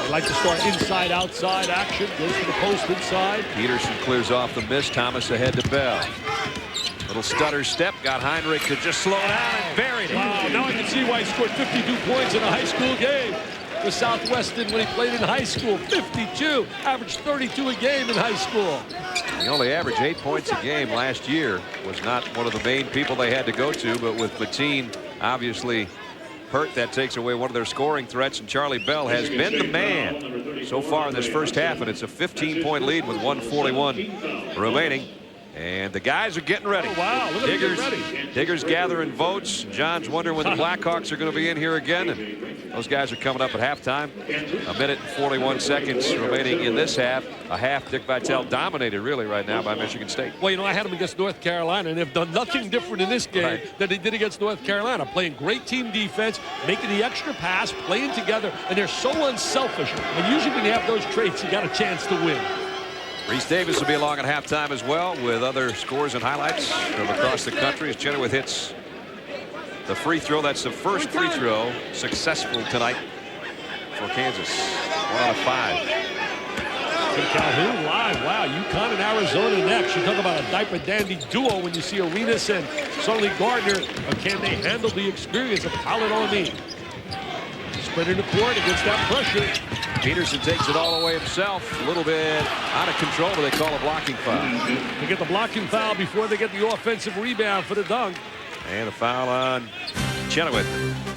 They like to start inside-outside action. Goes to the post inside. Peterson clears off the miss. Thomas ahead to Bell. Little stutter step. Got Heinrich to just slow down and buried it. Wow, now I can see why he scored 52 points in a high school game. For Southwestern when he played in high school. 52. Averaged 32 a game in high school. He only averaged 8 points a game last year. Was not one of the main people they had to go to, but with Mateen obviously hurt, that takes away one of their scoring threats, and Charlie Bell has been the man so far in this first half, and it's a 15-point lead with 1:41 remaining. And the guys are getting ready. Oh, wow, look at them getting ready. Digger's gathering votes. John's wondering when the Blackhawks are going to be in here again. And those guys are coming up at halftime. 1 minute and 41 seconds remaining in this half. A half Dick Vitale dominated really right now by Michigan State. Well, you know, I had them against North Carolina, and they've done nothing different in this game than they did against North Carolina. Playing great team defense, making the extra pass, playing together, and they're so unselfish. And usually when you have those traits, you got a chance to win. Reese Davis will be along at halftime as well with other scores and highlights from across the country as Chenoweth hits the free throw. That's the first free throw successful tonight for Kansas. 1 out of 5. Tim Calhoun live. Wow, UConn and Arizona next. You talk about a diaper dandy duo when you see Arenas and Sully Gardner. Or can they handle the experience of Khalid Amin? Spreading the court against that pressure. Peterson takes it all away himself. A little bit out of control, but they call a blocking foul. They get the blocking foul before they get the offensive rebound for the dunk. And a foul on Chenoweth.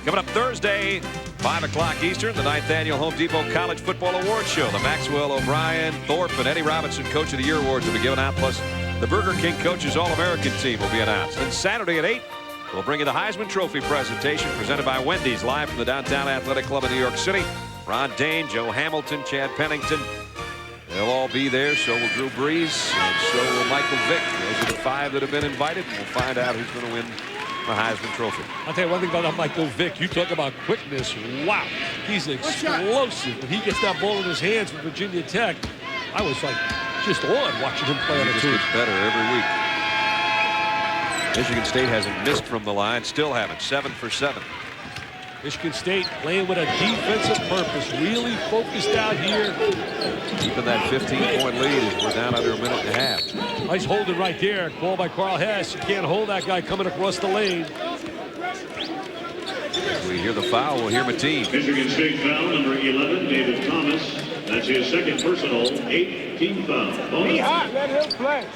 Coming up Thursday, 5 o'clock Eastern, the 9th annual Home Depot College Football Awards Show. The Maxwell, O'Brien, Thorpe, and Eddie Robinson Coach of the Year Awards will be given out, plus the Burger King Coaches All-American team will be announced. And Saturday at 8, we'll bring you the Heisman Trophy presentation presented by Wendy's, live from the Downtown Athletic Club in New York City. Ron Dane, Joe Hamilton, Chad Pennington. They'll all be there. So will Drew Brees, and so will Michael Vick. Those are the 5 that have been invited. We'll find out who's going to win the Heisman Trophy. I'll tell you one thing about Michael Vick. You talk about quickness. Wow. He's explosive. When he gets that ball in his hands with Virginia Tech, I was like just on watching him play on He a just team. gets better every week. Michigan State hasn't missed from the line. Still haven't. 7 for 7. Michigan State playing with a defensive purpose. Really focused out here. Keeping that 15-point lead as we're down under a minute and a half. Nice holding right there. Ball by Carl Hess. You can't hold that guy coming across the lane. As we hear the foul, we'll hear Mateen. Michigan State foul number 11, David Thomas. That's his second personal, 8th team foul. He hot. Let him play.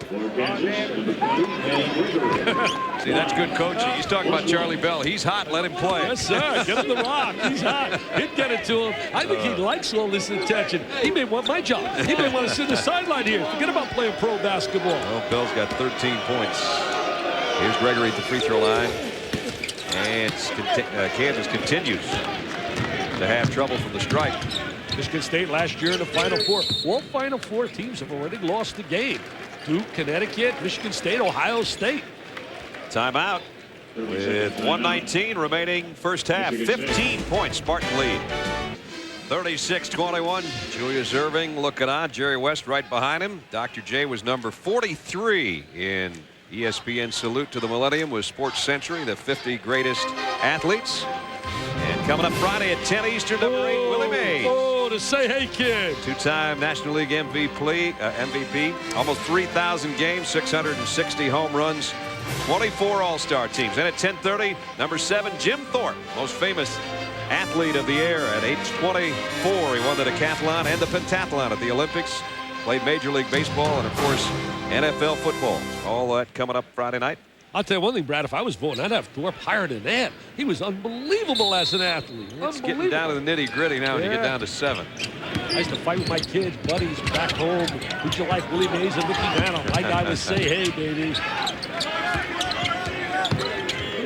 For Kansas, number 20, See, that's good coaching. He's talking about Charlie Bell. He's hot. Let him play. Yes, sir. Get him the rock. He's hot. He'd get it to him. I think he likes all this attention. He may want my job. He may want to sit in the sideline here. Forget about playing pro basketball. Well, Bell's got 13 points. Here's Gregory at the free throw line. And Kansas continues to have trouble from the stripe. Michigan State last year in the Final Four. All Final Four teams have already lost the game. Duke, Connecticut, Michigan State, Ohio State. Timeout with 1:19 remaining first half. 15 points Spartan lead. 36-21. Julius Erving looking on. Jerry West right behind him. Dr. J was number 43 in ESPN Salute to the Millennium with Sports Century, the 50 greatest athletes. And coming up Friday at 10 Eastern, number 8, Willie Mays. Oh, to say hey, kid. Two-time National League MVP, almost 3,000 games, 660 home runs, 24 All-Star teams. And at 10:30, number 7, Jim Thorpe, most famous athlete of the year at age 24. He won the decathlon and the pentathlon at the Olympics. Played Major League Baseball and, of course, NFL football. All that coming up Friday night. I'll tell you one thing, Brad. If I was voting, I'd have Thorpe higher than that. He was unbelievable as an athlete. It's getting down to the nitty-gritty now when you get down to 7. I used to fight with my kids, buddies, back home. Would you like Willie Mays and Mickey Mantle? My guy would say, hey, baby.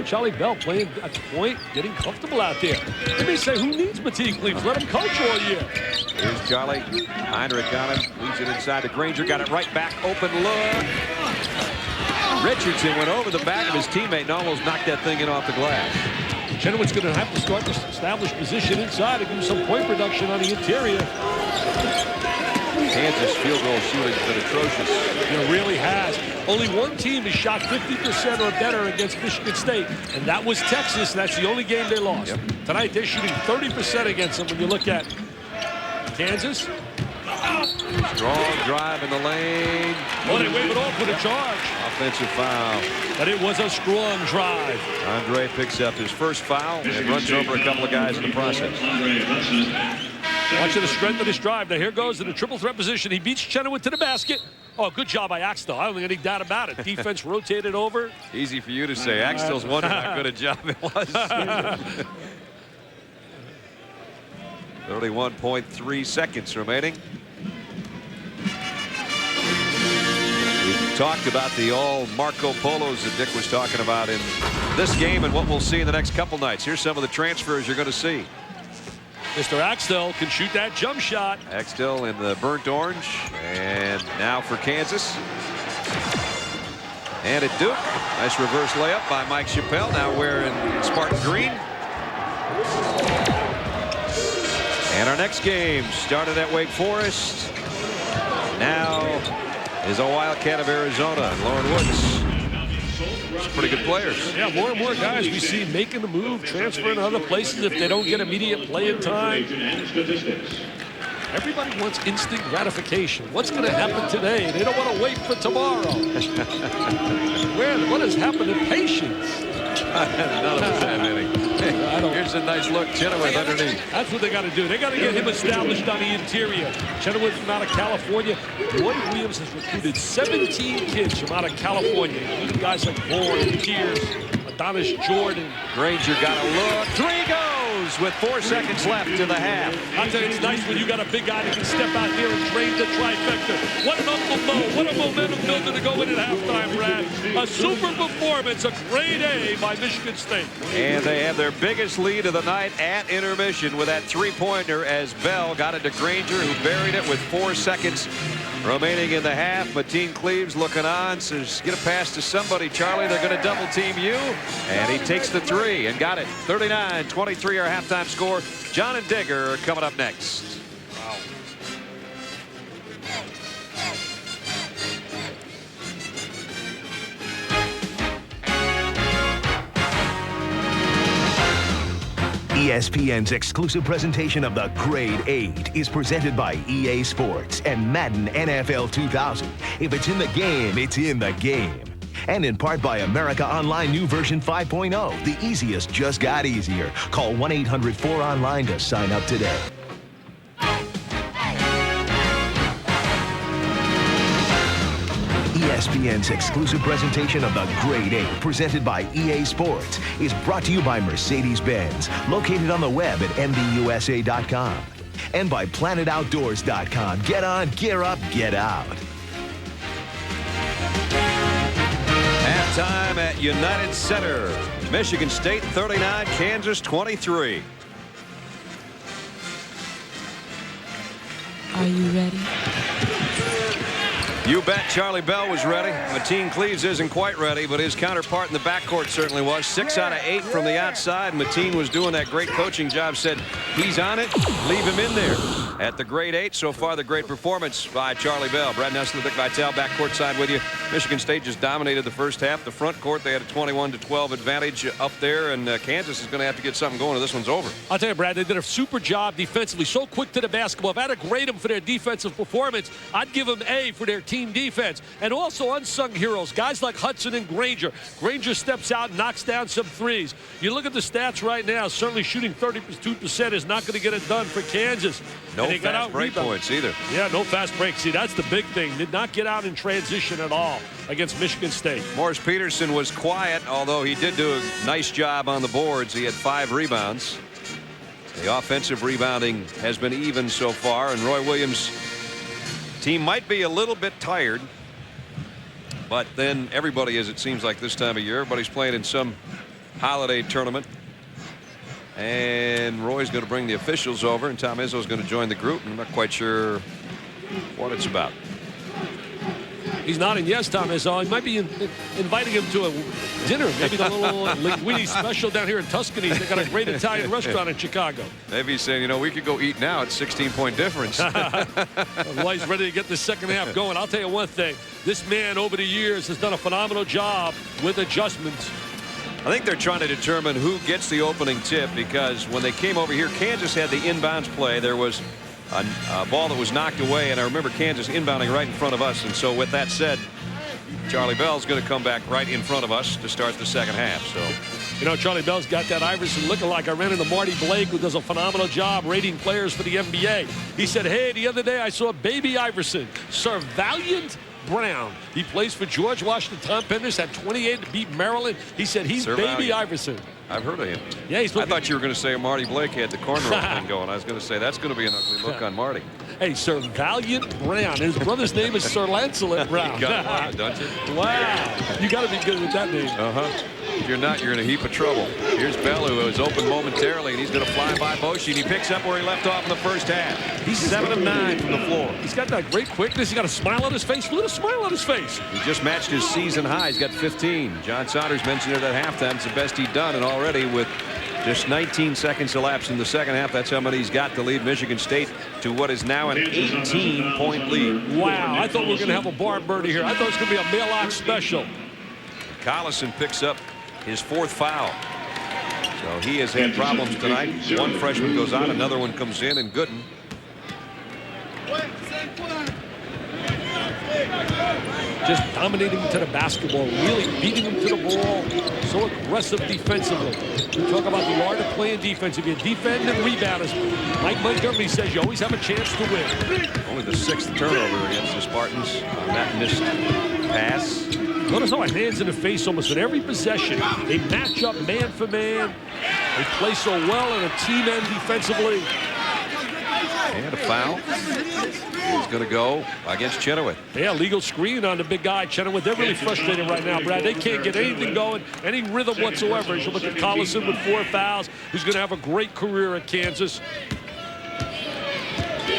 Charlie Bell playing at the point, getting comfortable out there. Let me say, who needs Mateen Cleaves? Let him coach all year. Here's Charlie. Heinrich got him. Leads it inside to Granger. Got it right back. Open look. Richardson went over the back of his teammate and almost knocked that thing in off the glass. Chenoweth's going to have to start to establish position inside and do some point production on the interior. Kansas field goal shooting has been atrocious. It really has. Only one team has shot 50% or better against Michigan State, and that was Texas. That's the only game they lost. Yep. Tonight they're shooting 30% against them when you look at Kansas. Strong drive in the lane. Oh, they wave it off with a charge. Offensive foul. But it was a strong drive. Andre picks up his first foul and runs over a couple of guys in the process. Watching the strength of this drive. Now here goes in a triple threat position. He beats Chenoweth to the basket. Oh, good job by Axtell. I don't think any doubt about it. Defense rotated over. Easy for you to say. Axtell's wondering how good a job it was. 31.3 seconds remaining. We've talked about the all Marco Polos that Dick was talking about in this game and what we'll see in the next couple nights. Here's some of the transfers you're going to see. Mr. Axtell can shoot that jump shot. Axtell in the burnt orange. And now for Kansas. And at Duke, nice reverse layup by Mike Chappelle, now wearing Spartan green. And our next game started at Wake Forest. Now is a Wildcat of Arizona, and Lauren Woods. Some pretty good players. Yeah, more and more guys we see making the move, transferring to other places if they don't get immediate playing time. Everybody wants instant gratification. What's going to happen today? They don't want to wait for tomorrow. What has happened to patience? None of us have any. Here's a nice look. Chenoweth underneath. That's what they got to do. They got to get him established on the interior. Chenoweth from out of California. Dwight Williams has recruited 17 kids from out of California, including guys like Bourne, Pierce, Adonis Jordan. Granger got a look. 3 goes with 4 seconds left in the half. I'll tell you, it's nice when you got a big guy that can step out there and drain the trifecta. What an Uncle Mo. What a momentum builder to go in at halftime, Brad. A super performance, a grade A by Michigan State. And they have their biggest lead of the night at intermission with that three-pointer as Bell got it to Granger, who buried it with 4 seconds remaining in the half. Mateen Cleaves looking on, says, get a pass to somebody, Charlie. They're going to double team you. And he takes the 3 and got it. 39-23 our halftime score. John and Digger are coming up next. Wow. ESPN's exclusive presentation of the Grade 8 is presented by EA Sports and Madden NFL 2000. If it's in the game, it's in the game. And in part by America Online New Version 5.0. The easiest just got easier. Call 1-800-4ONLINE to sign up today. ESPN's exclusive presentation of the Grade 8, presented by EA Sports, is brought to you by Mercedes-Benz, located on the web at MBUSA.com, and by PlanetOutdoors.com. Get on, gear up, get out. Halftime at United Center. Michigan State 39, Kansas 23. Are you ready? You bet Charlie Bell was ready. Mateen Cleaves isn't quite ready, but his counterpart in the backcourt certainly was. 6 out of 8 from the outside. Mateen was doing that great coaching job. Said he's on it. Leave him in there. At the Grade 8, so far the great performance by Charlie Bell. Brad Nessler, Dick Vitale, backcourt side with you. Michigan State just dominated the first half. The front court, they had a 21-12 advantage up there, and Kansas is going to have to get something going or this one's over. I'll tell you, Brad, they did a super job defensively. So quick to the basketball. If I had to grade them for their defensive performance, I'd give them A for their team defense. And also unsung heroes, guys like Hudson and Granger. Granger steps out and knocks down some threes. You look at the stats right now, certainly shooting 32% is not going to get it done for Kansas. No fast break points either. Yeah, no fast break. See, that's the big thing. Did not get out in transition at all against Michigan State. Morris Peterson was quiet, although he did do a nice job on the boards. He had 5 rebounds. The offensive rebounding has been even so far, and Roy Williams' team might be a little bit tired, but then everybody is, it seems like this time of year. Everybody's playing in some holiday tournament. And Roy's going to bring the officials over, and Tom Izzo's going to join the group. I'm not quite sure what it's about. He's nodding yes, Tom Izzo. He might be inviting him to a dinner, maybe the little linguine special down here in Tuscany. They got a great Italian restaurant in Chicago. Maybe he's saying, you know, we could go eat now. It's 16-point difference. Well, he's ready to get the second half going. I'll tell you one thing. This man over the years has done a phenomenal job with adjustments. I think they're trying to determine who gets the opening tip, because when they came over here, Kansas had the inbounds play. There was a ball that was knocked away, and I remember Kansas inbounding right in front of us. And so with that said, Charlie Bell's going to come back right in front of us to start the second half. So, you know, Charlie Bell's got that Iverson lookalike. I ran into Marty Blake, who does a phenomenal job rating players for the NBA. He said, hey, the other day I saw baby Iverson, Sir Valiant Brown. He plays for George Washington. Tom Penders had 28 to beat Maryland. He said he's Sir baby Valiant. Iverson. I've heard of him. Yeah, I thought you were going to say Marty Blake had the cornrow thing going. I was going to say that's going to be an ugly look on Marty. Hey, Sir Valiant Brown. His brother's name is Sir Lancelot Brown. You got it, don't you? Wow. You got to be good with that name. If you're not, you're in a heap of trouble. Here's Bell, who is open momentarily, and he's going to fly by Boshi, and he picks up where he left off in the first half. He's 7 of 9 from the floor. He's got that great quickness. He's got a smile on his face. Look at a smile on his face. He just matched his season high. He's got 15. John Saunders mentioned it at halftime. It's the best he'd done, and already with just 19 seconds elapsed in the second half, that's how many he's got to lead Michigan State to what is now an 18-point lead. Wow, I thought we were going to have a barn birdie here. I thought it was going to be a mail-out special. Collison picks up his 4th foul. So he has had problems tonight. One freshman goes out, another one comes in, and Gooden. Just dominating to the basketball, really beating them to the ball. So aggressive defensively. We talk about the art of playing defense. If you defend and rebound, as Mike Montgomery says, you always have a chance to win. Only the 6th turnover against the Spartans on that missed pass. Notice how hands in the face almost with every possession. They match up man for man. They play so well in a team end defensively. And a foul. He's going to go against Chenoweth. Yeah, legal screen on the big guy, Chenoweth. They're really frustrated right now, Brad. They can't get anything going, any rhythm whatsoever. As you look at Collison with 4 fouls, who's going to have a great career at Kansas.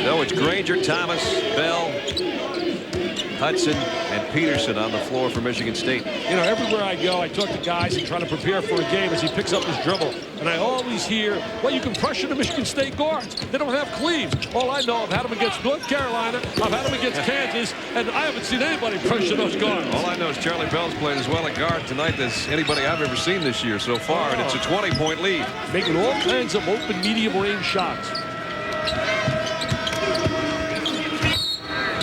No, it's Granger, Thomas, Bell, Hudson, And Peterson on the floor for Michigan State. You know, everywhere I go, I talk to guys and try to prepare for a game as he picks up his dribble. And I always hear, well, you can pressure the Michigan State guards. They don't have cleaves. All I know, I've had them against North Carolina. I've had them against Kansas. And I haven't seen anybody pressure those guards. All I know is Charlie Bell's played as well at guard tonight as anybody I've ever seen this year so far. And it's a 20-point lead. Making all kinds of open medium range shots.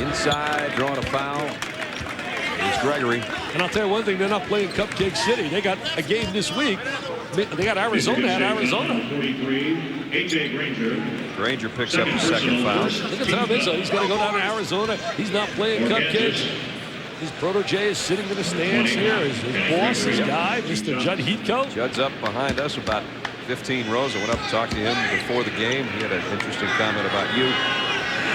Inside, drawing a foul. It's Gregory. And I'll tell you one thing, they're not playing Cupcake City. They got a game this week. They got Arizona at Arizona. 43, A.J. Granger. Granger picks up the second foul. Look at Tom Izzo. He's got to go down to Arizona. He's not playing Cupcakes. His protege is sitting in the stands here. His boss, his guy, Mr. Judd Heathcote. Judd's up behind us about 15 rows. I went up to talk to him before the game. He had an interesting comment about you.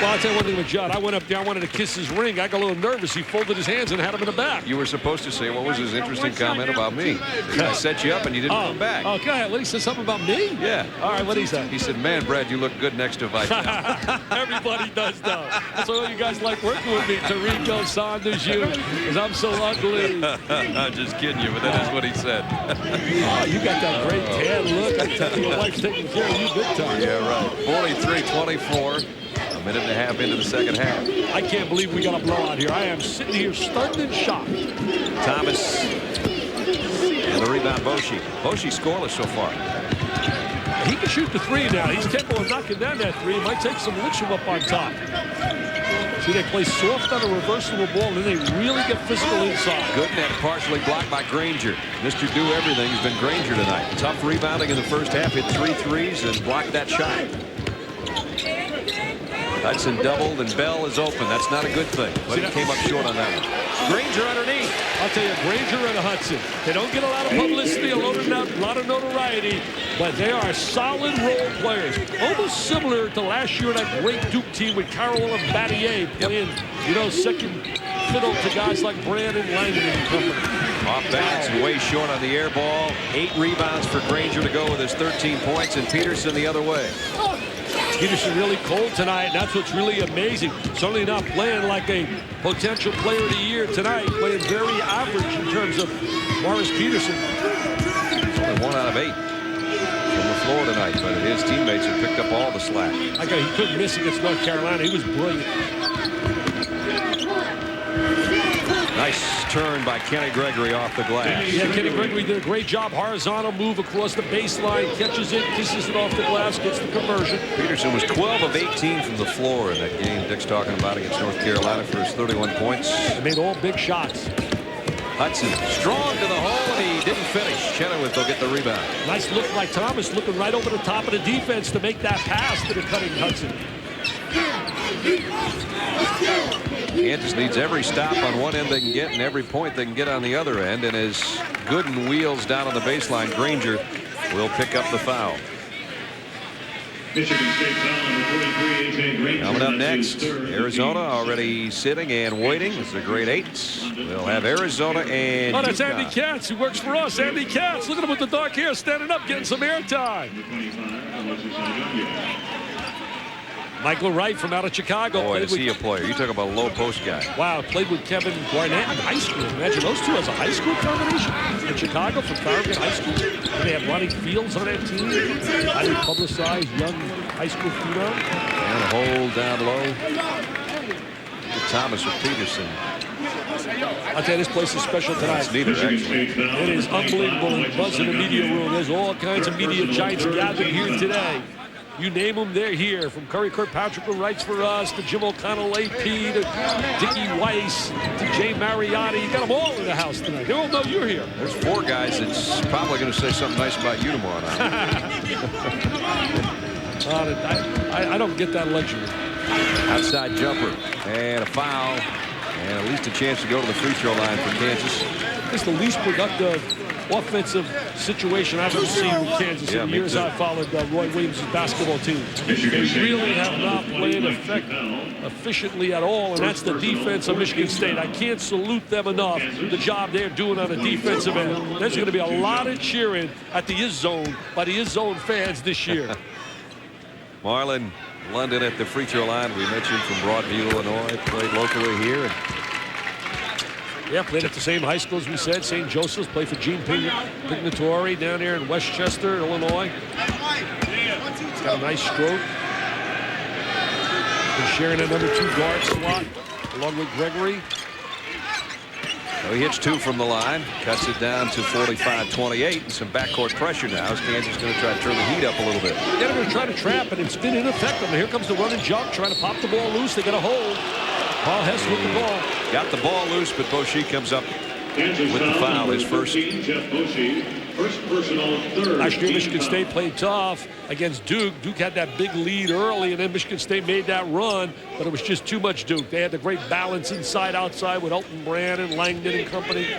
Well, I'll tell you one thing with Judd. I went up there, I wanted to kiss his ring. I got a little nervous. He folded his hands and had him in the back. You were supposed to say, what was his interesting comment about me? I set you up and you didn't come back. Oh, go ahead. What, he said something about me? Yeah. All right, what did he say? He said, man, Brad, you look good next to Vitale. Everybody does, though. That's why all you guys like working with me. Tarico, Saunders, you, because I'm so ugly. I'm just kidding you, but that is what he said. Oh, you got that great tan look. I tell you, your wife's taking care of you big time. Yeah, right. 43-24. A minute and a half into the second half. I can't believe we got a blowout here. I am sitting here stunned and shocked. Thomas. And the rebound, Boshi. Boshi scoreless so far. He can shoot the three now. He's capable of knocking down that three. He might take some licks from up on top. See, they play soft on a reversible ball, and then they really get physical inside. Good net, partially blocked by Granger. Mr. Do Everything has been Granger tonight. Tough rebounding in the first half. Hit 3 threes and blocked that shot. Hudson doubled, and Bell is open. That's not a good thing, but he came up short on that one. Granger underneath. I'll tell you, Granger and Hudson, they don't get a lot of publicity, a lot of notoriety, but they are solid role players. Almost similar to last year in that great Duke team with Carroll and Battier playing, you know, second fiddle to guys like Brandon Langdon and company. Off balance and way short on the air ball. 8 rebounds for Granger to go with his 13 points, and Peterson the other way. Peterson really cold tonight, and that's what's really amazing. Certainly not playing like a potential player of the year tonight, playing very average in terms of Morris Peterson. Only 1 out of 8 from the floor tonight, but his teammates have picked up all the slack. He couldn't miss against North Carolina. He was brilliant. Nice turn by Kenny Gregory off the glass. Yeah, Kenny Gregory did a great job. Horizontal move across the baseline, catches it, kisses it off the glass, gets the conversion. Peterson was 12 of 18 from the floor in that game Dick's talking about against North Carolina for his 31 points. They made all big shots. Hudson strong to the hole, and he didn't finish. Chenoweth will get the rebound. Nice look by Thomas, looking right over the top of the defense to make that pass to the cutting Hudson. Kansas needs every stop on one end they can get and every point they can get on the other end. And as Gooden wheels down on the baseline, Granger will pick up the foul. Michigan State foul number 43, A.J. Granger. Coming up next, Arizona already sitting and waiting. It's a grade 8. We'll have Arizona and that's UConn. Andy Katz, who works for us. Andy Katz, look at him with the dark hair, standing up, getting some airtime. Michael Wright from out of Chicago. Boy, is he a player. You talk about a low post guy. Wow, played with Kevin Garnett in high school. Imagine those two as a high school combination. In Chicago from Farragut High School. And they have Ronnie Fields on that team. Highly publicized young high school phenom. And a hold down low. Thomas with Peterson. I'll tell you, this place is special tonight. Neither, actually. It is unbelievable. Buzz in the media room. There's all kinds of media giants gathered here today. You name them, they're here. From Curry Kirkpatrick, who writes for us, to Jim O'Connell, AP, to Dickie Weiss, to Jay Mariotti. You got them all in the house tonight. They all know you're here. There's 4 guys that's probably going to say something nice about you tomorrow night. I don't get that luxury. Outside jumper and a foul. And at least a chance to go to the free throw line for Kansas. It's the least productive offensive situation I've ever seen with Kansas in the years I've followed Roy Williams' basketball team. They really have not played efficiently at all, and that's the defense of Michigan State. I can't salute them enough, the job they're doing on the defensive end. There's going to be a lot of cheering at the Is Zone by the Is Zone fans this year. Marlon London at the free throw line. We mentioned from Broadview, Illinois. Played locally here. Yeah, played at the same high school as we said, St. Joseph's. Played for Gene Pignatore down there in Westchester, Illinois. Got a nice stroke. Been sharing a number 2 guard slot along with Gregory. So he hits 2 from the line, cuts it down to 45-28, and some backcourt pressure now as Kansas is going to try to turn the heat up a little bit. Yeah, they're going to try to trap, and it's been ineffective. Here comes the run and jump, trying to pop the ball loose. They got a hold. Paul Hess with the ball. Got the ball loose, but Bochy comes up Kansas with the foul, his first. 13, Jeff Bochy, first personal, third. Last year, Michigan State played tough against Duke. Duke had that big lead early, and then Michigan State made that run, but it was just too much Duke. They had the great balance inside, outside with Elton Brand and Langdon and company.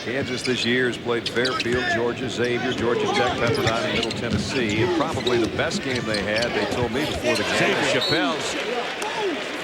Kansas this year has played Fairfield, Georgia, Xavier, Georgia Tech, Pepperdine, and Middle Tennessee. And probably the best game they had, they told me before the game, Chappelle's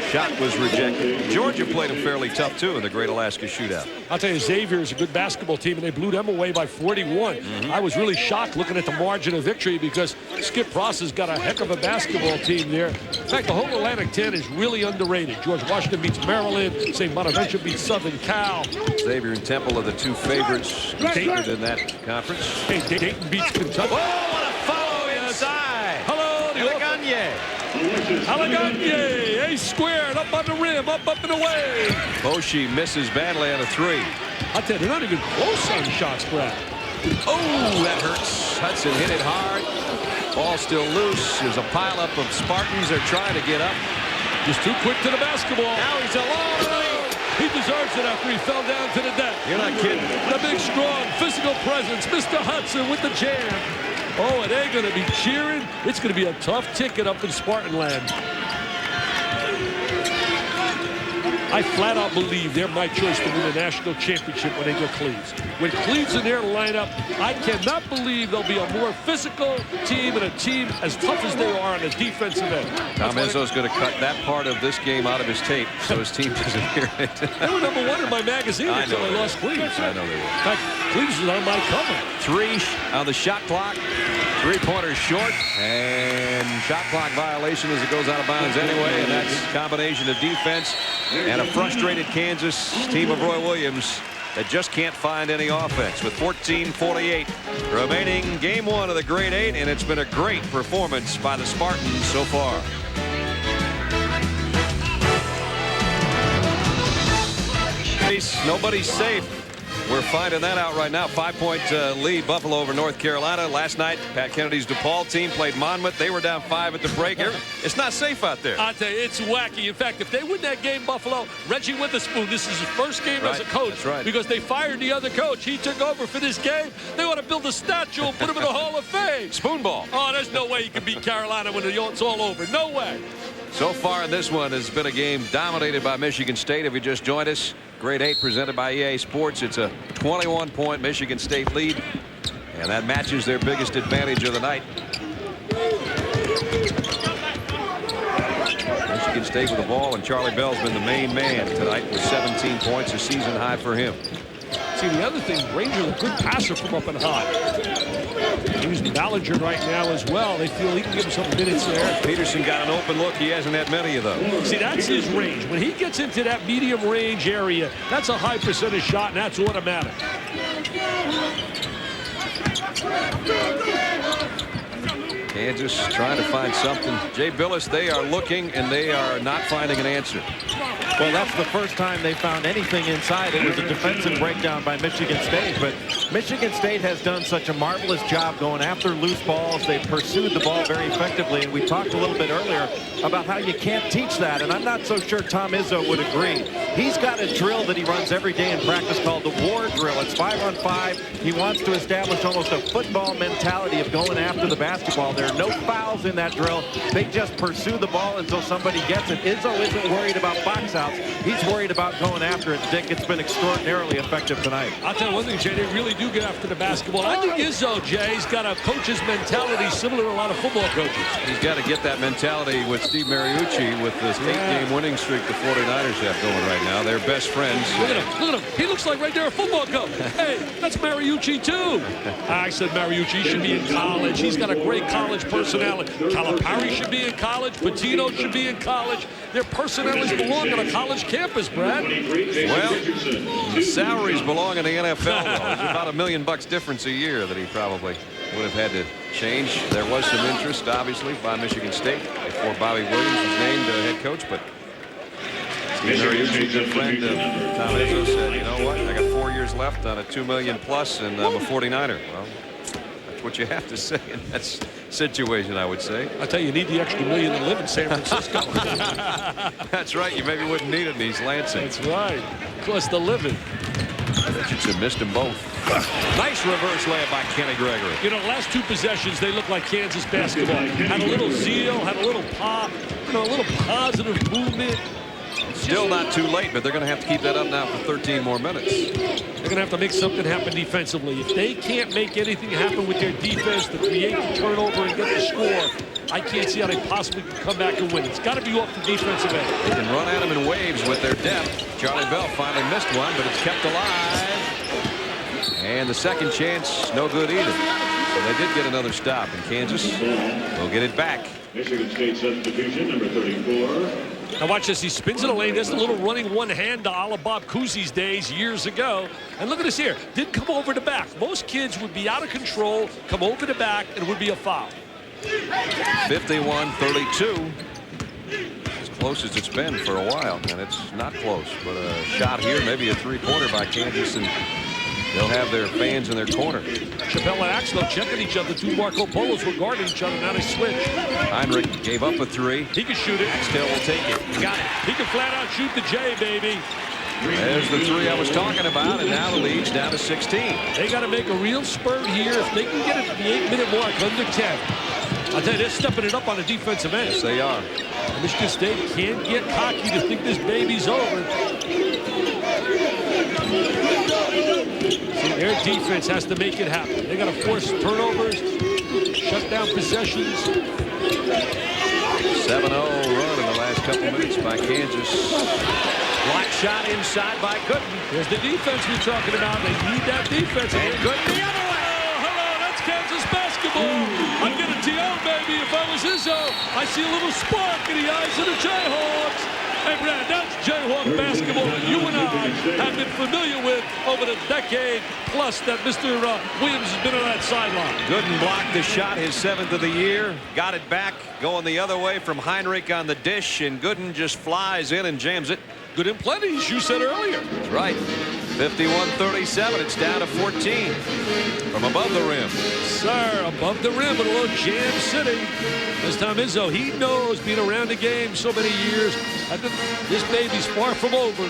shot was rejected. Georgia played them fairly tough, too, in the Great Alaska Shootout. I'll tell you, Xavier is a good basketball team, and they blew them away by 41. I was really shocked looking at the margin of victory because Skip Ross has got a heck of a basketball team there. In fact, the whole Atlantic 10 is really underrated. George Washington beats Maryland. St. Bonaventure beats Southern Cal. Xavier and Temple are the 2 favorites in that conference. Hey, Dayton beats Kentucky. Oh, what a follow inside. Hello, Gagne. Allegagne, ace squared, up on the rim, up and away. Bochy misses badly on a 3. I'll tell you, they're not even close on shots, Brad. Oh, that hurts. Hudson hit it hard. Ball still loose. There's a pileup of Spartans. They're trying to get up. Just too quick to the basketball. Now he's alone. He deserves it after he fell down to the deck. You're not kidding. The big, strong, physical presence, Mr. Hudson with the jam. Oh, and they're going to be cheering. It's going to be a tough ticket up in Spartan land. I flat out believe they're my choice to win the national championship when they get Cleves. With Cleves in their lineup, I cannot believe they'll be a more physical team and a team as tough as they are on the defensive end. Tom Izzo's going to cut that part of this game out of his tape so his team doesn't hear it. They were number 1 in my magazine until they lost Cleves. I know they were. In fact, Cleves was on my cover. 3 on the shot clock. 3-pointers short, and shot clock violation as it goes out of bounds anyway, and that's a combination of defense and a frustrated Kansas team of Roy Williams that just can't find any offense. With 14:48 remaining, game 1 of the Grade 8, and it's been a great performance by the Spartans so far. Nobody's safe. We're finding that out right now. 5-point lead, Buffalo over North Carolina. Last night, Pat Kennedy's DePaul team played Monmouth. They were down 5 at the break. It's not safe out there. I'll tell you, it's wacky. In fact, if they win that game, Buffalo, Reggie Witherspoon, this is his first game as a coach. That's right. Because they fired the other coach. He took over for this game. They want to build a statue and put him in the Hall of Fame. Spoonball. Oh, there's no way you can beat Carolina when it's all over. No way. So far in this one has been a game dominated by Michigan State. If you just joined us, Grade 8 presented by EA Sports. It's a 21-point Michigan State lead, and that matches their biggest advantage of the night. Michigan State with the ball, and Charlie Bell's been the main man tonight with 17 points, a season high for him. See, the other thing, Ranger's a good passer from up and high. He's Ballinger right now as well. They feel he can give him some minutes there. Peterson got an open look. He hasn't had many of those. See, that's his range. When he gets into that medium range area, that's a high percentage shot, and that's automatic. Kansas trying to find something. Jay Billis, they are looking, and they are not finding an answer. Well, that's the first time they found anything inside. It was a defensive breakdown by Michigan State, but Michigan State has done such a marvelous job going after loose balls. They've pursued the ball very effectively, and we talked a little bit earlier about how you can't teach that, and I'm not so sure Tom Izzo would agree. He's got a drill that he runs every day in practice called the war drill. It's 5-on-5. He wants to establish almost a football mentality of going after the basketball. There are no fouls in that drill. They just pursue the ball until somebody gets it. Izzo isn't worried about box outs. He's worried about going after it. Dick, it's been extraordinarily effective tonight. I'll tell you one thing, Jay, they really do get after the basketball. I think Izzo, Jay's got a coach's mentality similar to a lot of football coaches. He's got to get that mentality with Steve Mariucci with this 8-game winning streak the 49ers have going right now. They're best friends. Look at him. Look at him. He looks like right there a football coach. Hey, that's Mariucci too. I said Mariucci should be in college. He's got a great college personality. Calipari should be in college. Patino should be in college. Their personalities belong on a college campus, Brad. Well, the salaries belong in the NFL, though. There's about $1 million difference a year that he probably would have had to change. There was some interest, obviously, by Michigan State before Bobby Williams was named head coach, but Steve Mariucci, good friend of Tom Izzo, said, you know what, I got 4 years left on a $2 million plus, and I'm a 49er. Well, that's what you have to say in that situation, I would say. I tell you need the extra $1 million to live in San Francisco. That's right. You maybe wouldn't need it in East Lansing. That's right. Plus the living. Richardson missed them both. Nice reverse layup by Kenny Gregory. You know, last 2 possessions, they look like Kansas basketball. Had a little zeal, had a little pop, you know, a little positive movement. Still not too late, but they're going to have to keep that up now for 13 more minutes. They're going to have to make something happen defensively. If they can't make anything happen with their defense to create the turnover and get the score, I can't see how they possibly can come back and win. It's got to be off the defensive end. They can run at them in waves with their depth. Charlie Bell finally missed one, but it's kept alive. And the second chance, no good either. So they did get another stop, and Kansas will get it back. Michigan State substitution, number 34. Now watch this. He spins in the lane. Does a little running one hand to a la Bob Cousy's days years ago. And look at this here. Didn't come over the back. Most kids would be out of control, come over the back, and it would be a foul. 51-32. As close as it's been for a while, and it's not close. But a shot here, maybe a three-pointer by Kansas, and they'll have their fans in their corner. Chappelle and Axtell checking each other. 2 Marco Polos were guarding each other. Now they switch. Heinrich gave up a 3. He can shoot it. Axtell will take it. He got it. He can flat out shoot the J, baby. There's the 3 I was talking about, and now the lead's down to 16. They got to make a real spurt here. If they can get it to the 8-minute mark, under 10. I'll tell you, they're stepping it up on the defensive end. Yes, they are. Michigan State can't get cocky to think this baby's over. See, their defense has to make it happen. They got to force turnovers, shut down possessions. 7-0 run in the last couple minutes by Kansas. Block shot inside by Gooden. There's the defense we're talking about. They need that defense. And Gooden the other way. Oh, hello, that's Kansas basketball. I'd get a TO, baby, if I was Izzo. I see a little spark in the eyes of the Jayhawks. Hey, Brad, that's Jayhawk basketball that you and I have been familiar with over the decade plus that Mr. Williams has been on that sideline. Gooden blocked the shot, his 7th of the year. Got it back, going the other way from Heinrich on the dish, and Gooden just flies in and jams it. Good and plenty, as you said earlier. That's right. 51-37. It's down to 14 from above the rim. Sir, above the rim in a little Jam City. This time Izzo, he knows, being around the game so many years, I think this baby's far from over.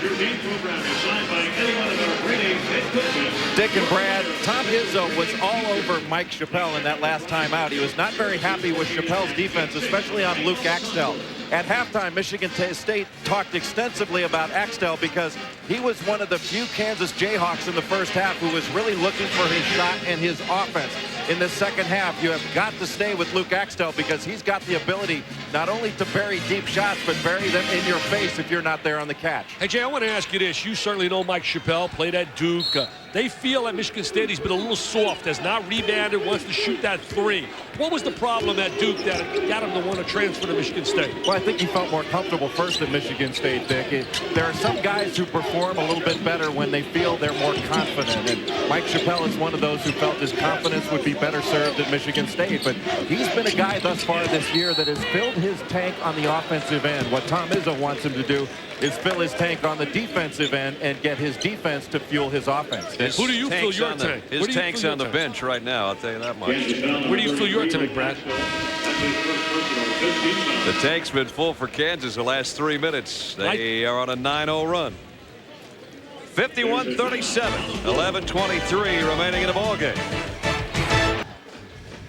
Your game program is signed by any one of our grade A head coaches. Dick and Brad, Tom Izzo was all over Mike Chappelle in that last time out. He was not very happy with Chappelle's defense, especially on Luke Axtell. At halftime, Michigan State talked extensively about Axtell because he was one of the few Kansas Jayhawks in the first half who was really looking for his shot and his offense. In the second half, you have got to stay with Luke Axtell because he's got the ability not only to bury deep shots, but bury them in your face if you're not there on the catch. Hey, Jay, I want to ask you this. You certainly know Mike Chappelle, played at Duke. They feel at Michigan State he's been a little soft, has not rebounded, wants to shoot that 3. What was the problem at Duke that got him to want to transfer to Michigan State? Well, I think he felt more comfortable first at Michigan State, Dick. There are some guys who perform a little bit better when they feel they're more confident. And Mike Chappelle is one of those who felt his confidence would be better served at Michigan State. But he's been a guy thus far this year that has filled his tank on the offensive end. What Tom Izzo wants him to do is fill his tank on the defensive end and get his defense to fuel his offense. Who do you fill your tank? His tank's on the bench right now, I'll tell you that much. Where do you fill your tank, Brad? The tank's been full for Kansas the last 3 minutes. They are on a 9-0 run. 51-37, 11:23 remaining in the ballgame.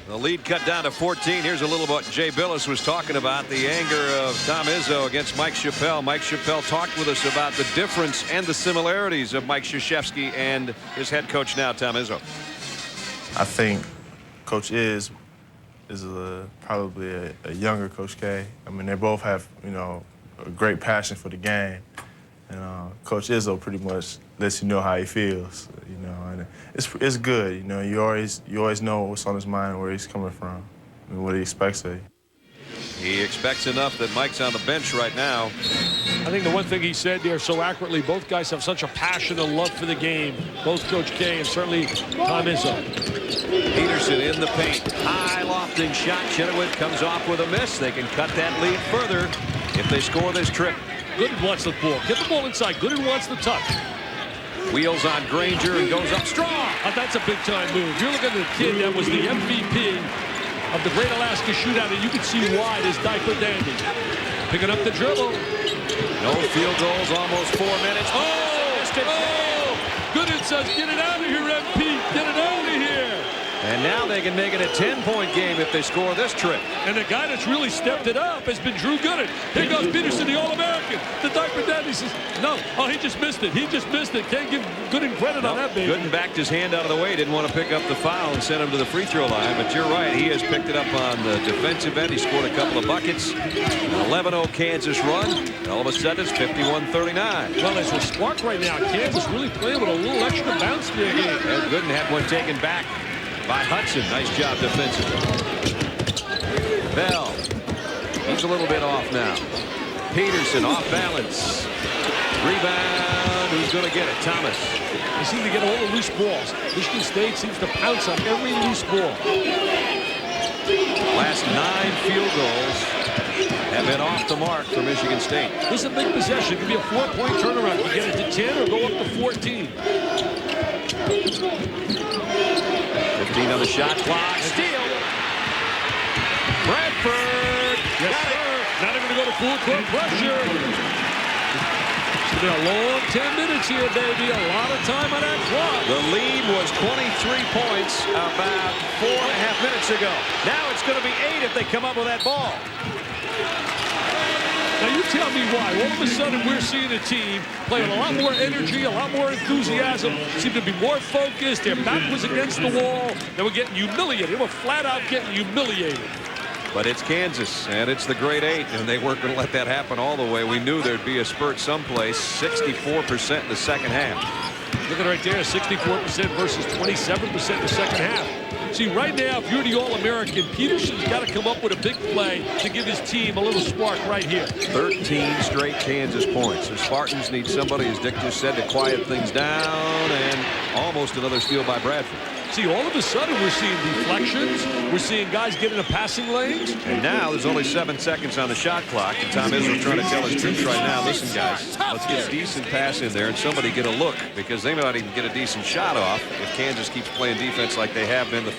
The lead cut down to 14. Here's a little what Jay Billis was talking about, the anger of Tom Izzo against Mike Chappelle. Mike Chappelle talked with us about the difference and the similarities of Mike Krzyzewski and his head coach now, Tom Izzo. I think Coach is probably a younger Coach K. I mean, they both have, you know, a great passion for the game. And Coach Izzo pretty much lets you know how he feels, you know, and it's good, you know. You always know what's on his mind and where he's coming from and what he expects of you. He expects enough that Mike's on the bench right now. I think the one thing he said there so accurately, both guys have such a passion and love for the game, both Coach K and certainly Tom Izzo. Peterson in the paint, high lofting shot. Chenoweth comes off with a miss. They can cut that lead further if they score this trip. Gooden wants the ball. Get the ball inside. Gooden wants the touch. Wheels on Granger and goes up strong. That's a big-time move. You're looking at the kid that was the MVP of the Great Alaska Shootout, and you can see why this diaper dandy. Picking up the dribble. No field goals, almost 4 minutes. Oh! Gooden says, get it out of here, MP. Get it out of here. And now they can make it a 10-point game if they score this trip. And the guy that's really stepped it up has been Drew Gooden. Here goes Peterson, the All-American. The diaper daddy says, no. Oh, he just missed it. He just missed it. Can't give Gooden credit on that, baby. Gooden backed his hand out of the way. Didn't want to pick up the foul and send him to the free throw line. But you're right. He has picked it up on the defensive end. He scored a couple of buckets. An 11-0 Kansas run. And all of a sudden, it's 51-39. Well, it's a spark right now. Kansas really playing with a little extra bounce there. And Gooden had one taken back by Hudson. Nice job defensively. Bell. He's a little bit off now. Peterson off balance. Rebound. Who's going to get it? Thomas. They seem to get all the loose balls. Michigan State seems to pounce on every loose ball. Last 9 field goals have been off the mark for Michigan State. This is a big possession. It could be a 4-point turnaround. You get it to 10 or go up to 14. 15 on the shot clock. Steal. Bradford. Yes, sir. Now they're going to go to full court pressure. It's been a long 10 minutes here, baby. A lot of time on that clock. The lead was 23 points about 4.5 minutes ago. Now it's going to be 8 if they come up with that ball. Now you tell me why. All of a sudden we're seeing a team playing a lot more energy, a lot more enthusiasm, seem to be more focused. Their back was against the wall. They were getting humiliated. They were flat out getting humiliated. But it's Kansas, and it's the Great 8, and they weren't going to let that happen all the way. We knew there'd be a spurt someplace. 64% in the second half. Look at it right there, 64% versus 27% in the second half. See, right now, if you're the All-American, Peterson's got to come up with a big play to give his team a little spark right here. 13 straight Kansas points. The Spartans need somebody, as Dick just said, to quiet things down, and almost another steal by Bradford. See, all of a sudden, we're seeing deflections. We're seeing guys get into passing lanes. And now there's only 7 seconds on the shot clock. And Tom Izzo trying to tell his troops right now, listen, guys, let's get a decent pass in there and somebody get a look, because they may not even get a decent shot off if Kansas keeps playing defense like they have been the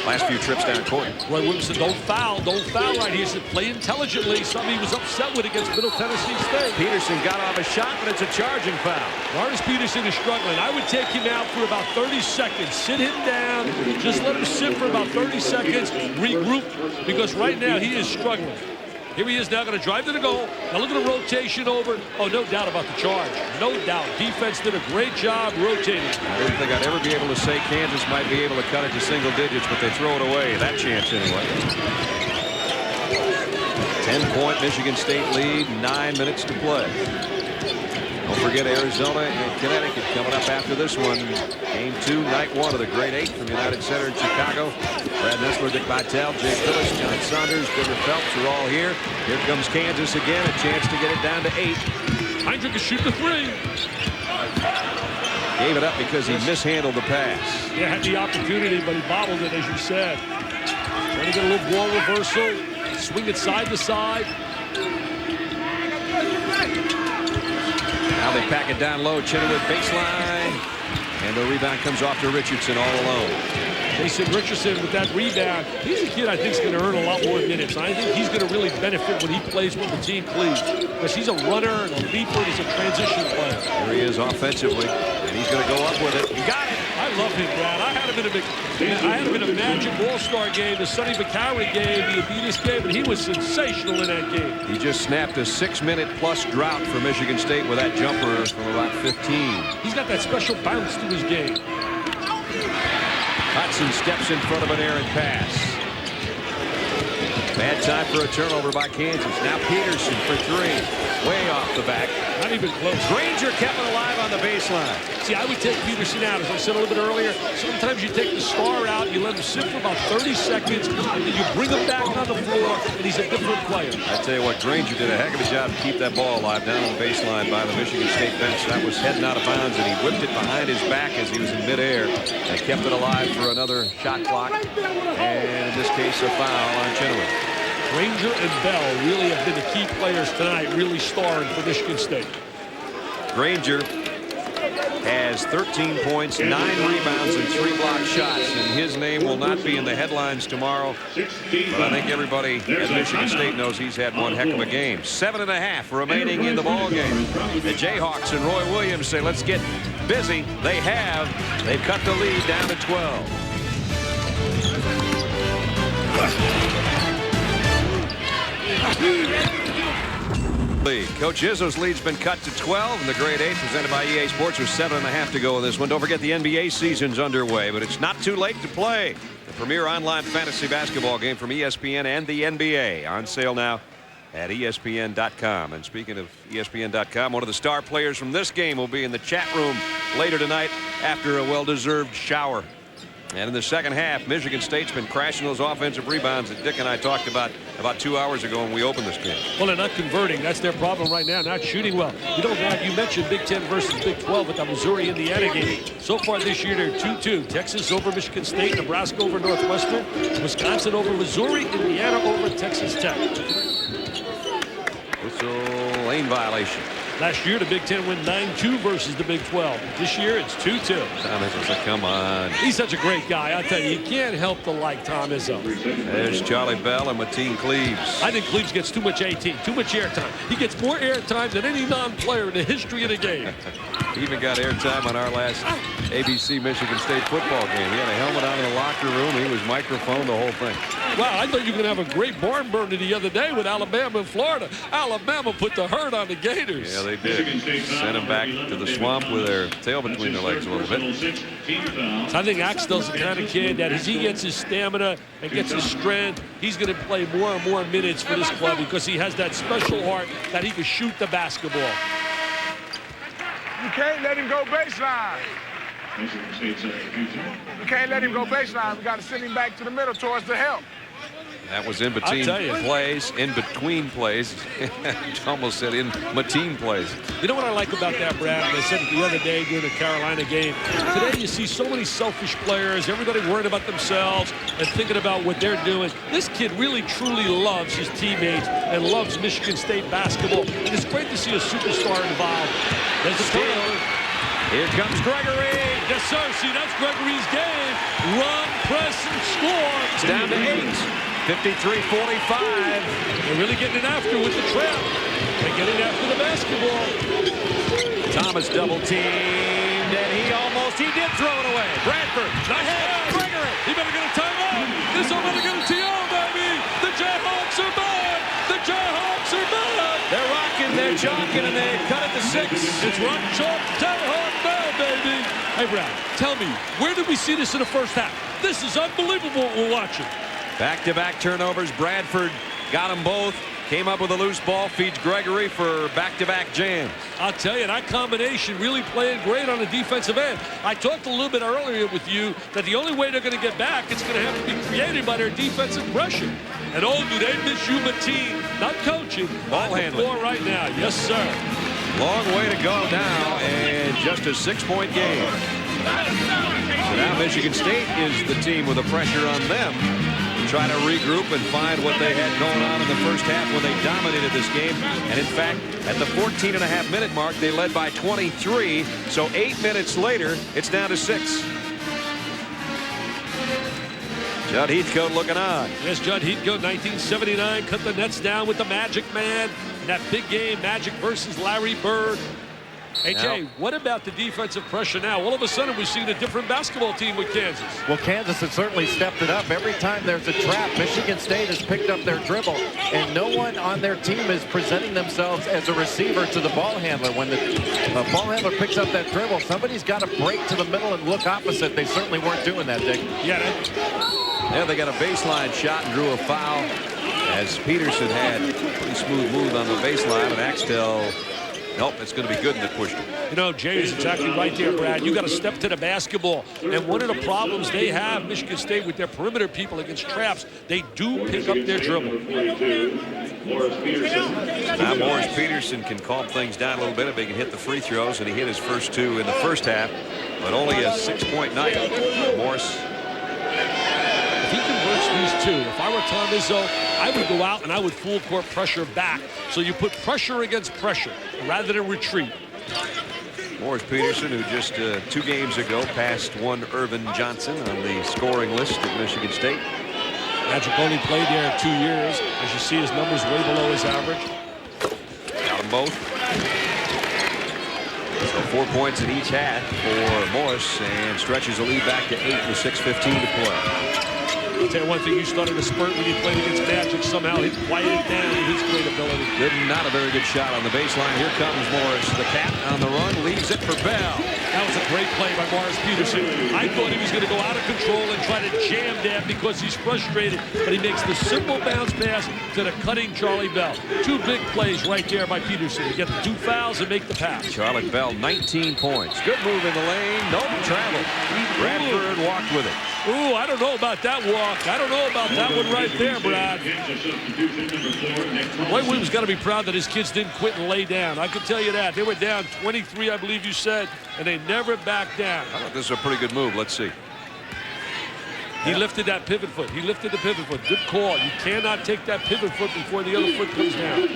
last few trips down court. Roy Williams said, don't foul right here. He said, play intelligently. Something he was upset with against Middle Tennessee State. Peterson got off a shot, but it's a charging foul. Marcus Peterson is struggling. I would take him out for about 30 seconds. Sit him down. Just let him sit for about 30 seconds. Regroup, because right now he is struggling. Here he is now going to drive to the goal. Now look at the rotation over. Oh, no doubt about the charge. No doubt. Defense did a great job rotating. I didn't think I'd ever be able to say Kansas might be able to cut it to single digits, but they throw it away. That chance anyway. 10-point Michigan State lead, 9 minutes to play. Don't forget Arizona and Connecticut coming up after this one. Game 2, night 1 of the Great 8 from United Center in Chicago. Brad Nessler, Dick Vitale, Jay Phillips, John Saunders, Digger Phelps are all here. Here comes Kansas again, a chance to get it down to 8. Heinrich is shooting the 3. Gave it up because he mishandled the pass. Yeah, had the opportunity, but he bobbled it, as you said. Trying to get a little ball reversal, swing it side to side. Now they pack it down low. Chenoweth baseline. And the rebound comes off to Richardson all alone. Jason Richardson with that rebound. He's a kid I think is going to earn a lot more minutes. I think he's going to really benefit when he plays with the team, please. Because he's a runner and a leaper. He's a transition player. Here he is offensively, and he's going to go up with it. He got it. I love him, Brad. I had him in a Magic All-Star game, the Sonny Vaccari game, the Adidas game, and he was sensational in that game. He just snapped a 6-minute-plus drought for Michigan State with that jumper from about 15. He's got that special bounce to his game. Hudson steps in front of an errant pass. Bad time for a turnover by Kansas. Now Peterson for 3. Way off the back. Not even close. Granger kept it alive on the baseline. See, I would take Peterson out. As I said a little bit earlier, sometimes you take the star out, you let him sit for about 30 seconds, and then you bring him back on the floor, and he's a different player. I tell you what, Granger did a heck of a job to keep that ball alive down on the baseline by the Michigan State bench. That was heading out of bounds, and he whipped it behind his back as he was in midair and kept it alive for another shot clock. And in this case, a foul on Chenoweth. Granger and Bell really have been the key players tonight, really starring for Michigan State. Granger has 13 points, 9 rebounds, and 3 block shots, and his name will not be in the headlines tomorrow. But I think everybody at Michigan State knows he's had one heck of a game. 7.5 remaining in the ball game. The Jayhawks and Roy Williams say, let's get busy. They have. They've cut the lead down to 12. Coach Izzo's lead's been cut to 12 in the grade 8 presented by EA Sports with 7.5 to go in this one. Don't forget the NBA season's underway, but it's not too late to play. The premier online fantasy basketball game from ESPN and the NBA on sale now at ESPN.com. And speaking of ESPN.com, one of the star players from this game will be in the chat room later tonight after a well-deserved shower. And in the second half, Michigan State's been crashing those offensive rebounds that Dick and I talked about 2 hours ago when we opened this game. Well, they're not converting. That's their problem right now, not shooting well. You know, Matt, you mentioned Big 10 versus Big 12 with the Missouri-Indiana game. So far this year, they're 2-2. Texas over Michigan State, Nebraska over Northwestern, Wisconsin over Missouri, Indiana over Texas Tech. Whistle, lane violation. Last year, the Big 10 went 9-2 versus the Big 12. This year, it's 2-2. Tom Izzo said, come on. He's such a great guy. I'll tell you, you can't help to like Tom Izzo. There's Charlie Bell and Mateen Cleaves. I think Cleaves gets too much AT, too much airtime. He gets more airtime than any non-player in the history of the game. He even got airtime on our last ABC Michigan State football game. He had a helmet on in the locker room. He was microphoned, the whole thing. Wow, I thought you were going to have a great barn burner the other day with Alabama and Florida. Alabama put the hurt on the Gators. Yeah, they did. Sent them back to the swamp with their tail between their legs a little bit. I think Axtell's the kind of kid that as he gets his stamina and gets his strength, he's going to play more and more minutes for this club because he has that special heart that he can shoot the basketball. You can't let him go baseline. You can't let him go baseline. We got to send him back to the middle towards the help. That was in between plays, in between plays. Almost said in Mateen plays. You know what I like about that, Brad? And I said it the other day during the Carolina game. Today you see so many selfish players, everybody worried about themselves and thinking about what they're doing. This kid really, truly loves his teammates and loves Michigan State basketball. And it's great to see a superstar involved. There's a steal. Here comes Gregory. Yes, sir. See, that's Gregory's game. Run, press, and score. It's down to 8. 53-45. They're really getting it after with the trap. They're getting after the basketball. Thomas double teamed, and he did throw it away. Bradford, ahead, Gregory. He better get a timeout. This one better get a TO, baby. The Jayhawks are back. The Jayhawks are back. They're rocking, they're chalking, and they cut it to 6. It's rock, chalk, Jayhawk ball, baby. Hey, Brad, tell me, where did we see this in the first half? This is unbelievable what we're watching. Back-to-back turnovers. Bradford got them both. Came up with a loose ball. Feeds Gregory for back-to-back jams. I'll tell you, that combination really playing great on the defensive end. I talked a little bit earlier with you that the only way they're going to get back, it's going to have to be created by their defensive pressure. And oh, do they miss you, Mateen. Not coaching. Ball handling. Right now. Yes, sir. Long way to go now, and just a 6-point game. So now Michigan State is the team with the pressure on them. Try to regroup and find what they had going on in the first half when they dominated this game. And in fact, at the 14.5-minute mark, they led by 23. So 8 minutes later, it's down to 6. Judd Heathcote looking on. Yes, Judd Heathcote, 1979, cut the nets down with the Magic Man. In that big game, Magic versus Larry Bird. Hey, Jay, what about the defensive pressure now? All of a sudden, we're seeing a different basketball team with Kansas. Well, Kansas has certainly stepped it up. Every time there's a trap, Michigan State has picked up their dribble, and no one on their team is presenting themselves as a receiver to the ball handler. When the ball handler picks up that dribble, somebody's got to break to the middle and look opposite. They certainly weren't doing that, Dick. Yeah, they got a baseline shot and drew a foul, as Peterson had a pretty smooth move on the baseline, and Axtell, nope, it's going to be good, and they pushed it. You know, Jay is exactly right there, Brad. You got to step to the basketball. And one of the problems they have, Michigan State, with their perimeter people against traps, they do pick up their dribble. Now Morris Peterson can calm things down a little bit if he can hit the free throws, and he hit his first two in the first half, but only a 6-point night. Morris. If he converts these two, if I were Tom Izzo, I would go out and I would full court pressure back. So you put pressure against pressure rather than retreat. Morris Peterson, who just 2 games ago passed one Irvin Johnson on the scoring list at Michigan State. Magic only played there 2 years. As you see, his numbers way below his average. Got them both. So 4 points in each half for Morris, and stretches the lead back to 8 with 6:15 to play. I'll tell you one thing, you started a spurt when you played against Magic. Somehow he quieted down with his great ability. Not a very good shot on the baseline. Here comes Morris. The cat on the run, leaves it for Bell. That was a great play by Morris Peterson. I thought he was going to go out of control and try to jam Dan because he's frustrated, but he makes the simple bounce pass to the cutting Charlie Bell. 2 big plays right there by Peterson. You get the 2 fouls and make the pass. Charlie Bell, 19 points. Good move in the lane. No travel. Bradford walked with it. Ooh, I don't know about that walk. I don't know about that one right there, Brad. Roy Williams got to be proud that his kids didn't quit and lay down. I can tell you that. They were down 23, I believe you said, and they never backed down. I thought this is a pretty good move. Let's see. He lifted that pivot foot. He lifted the pivot foot. Good call. You cannot take that pivot foot before the other foot comes down.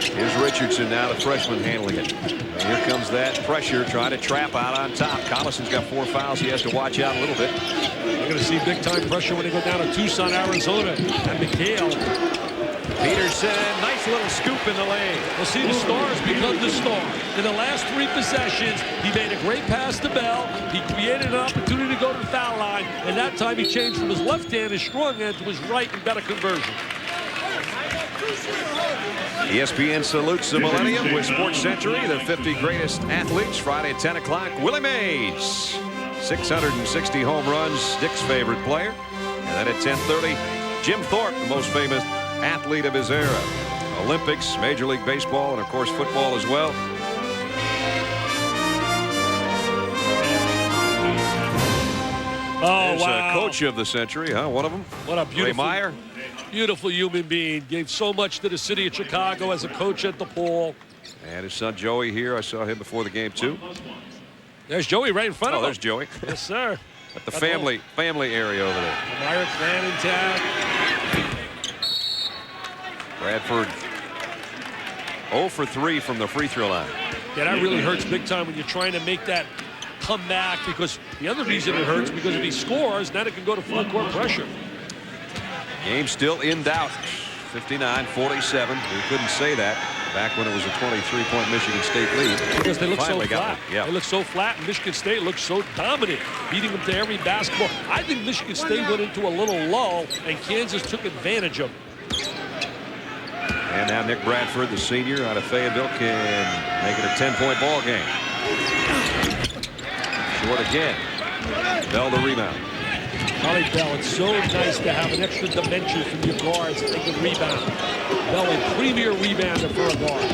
Here's Richardson now, the freshman, handling it. And here comes that pressure, trying to trap out on top. Collison's got 4 fouls. He has to watch out a little bit. You're going to see big-time pressure when they go down to Tucson, Arizona. And McHale. Peterson, nice little scoop in the lane. Well, see, the stars become the star. In the last 3 possessions, he made a great pass to Bell. He created an opportunity to go to the foul line. And that time he changed from his left hand, his strong hand, to his right and got a conversion. ESPN salutes the millennium with Sports Century, the 50 greatest athletes, Friday at 10 o'clock. Willie Mays, 660 home runs, Dick's favorite player. And then at 10:30, Jim Thorpe, the most famous athlete of his era. Olympics, Major League Baseball, and of course football as well. Oh, there's wow. a coach of the century, huh? One of them. What a beautiful, Ray Meyer. Beautiful human being. Gave so much to the city of Chicago as a coach at DePaul. And his son Joey here. I saw him before the game too. There's Joey right in front of him. Oh, there's Joey. Yes, sir. At the family area over there. Meyer clan in town. Bradford 0 for 3 from the free throw line. Yeah, that really hurts big time when you're trying to make that come back, because the other reason it hurts, because if he scores, then it can go to full court pressure. Game still in doubt. 59-47. We couldn't say that back when it was a 23-point Michigan State lead. Because they look so flat. Yeah. They look so flat, and Michigan State looks so dominant, beating them to every basketball. I think Michigan State went into a little lull, and Kansas took advantage of it. And now Nick Bradford, the senior out of Fayetteville, can make it a 10-point ball game. Short again. Bell the rebound. Charlie Bell, it's so nice to have an extra dimension from your guards that they can rebound. Bell, a premier rebounder for a guard.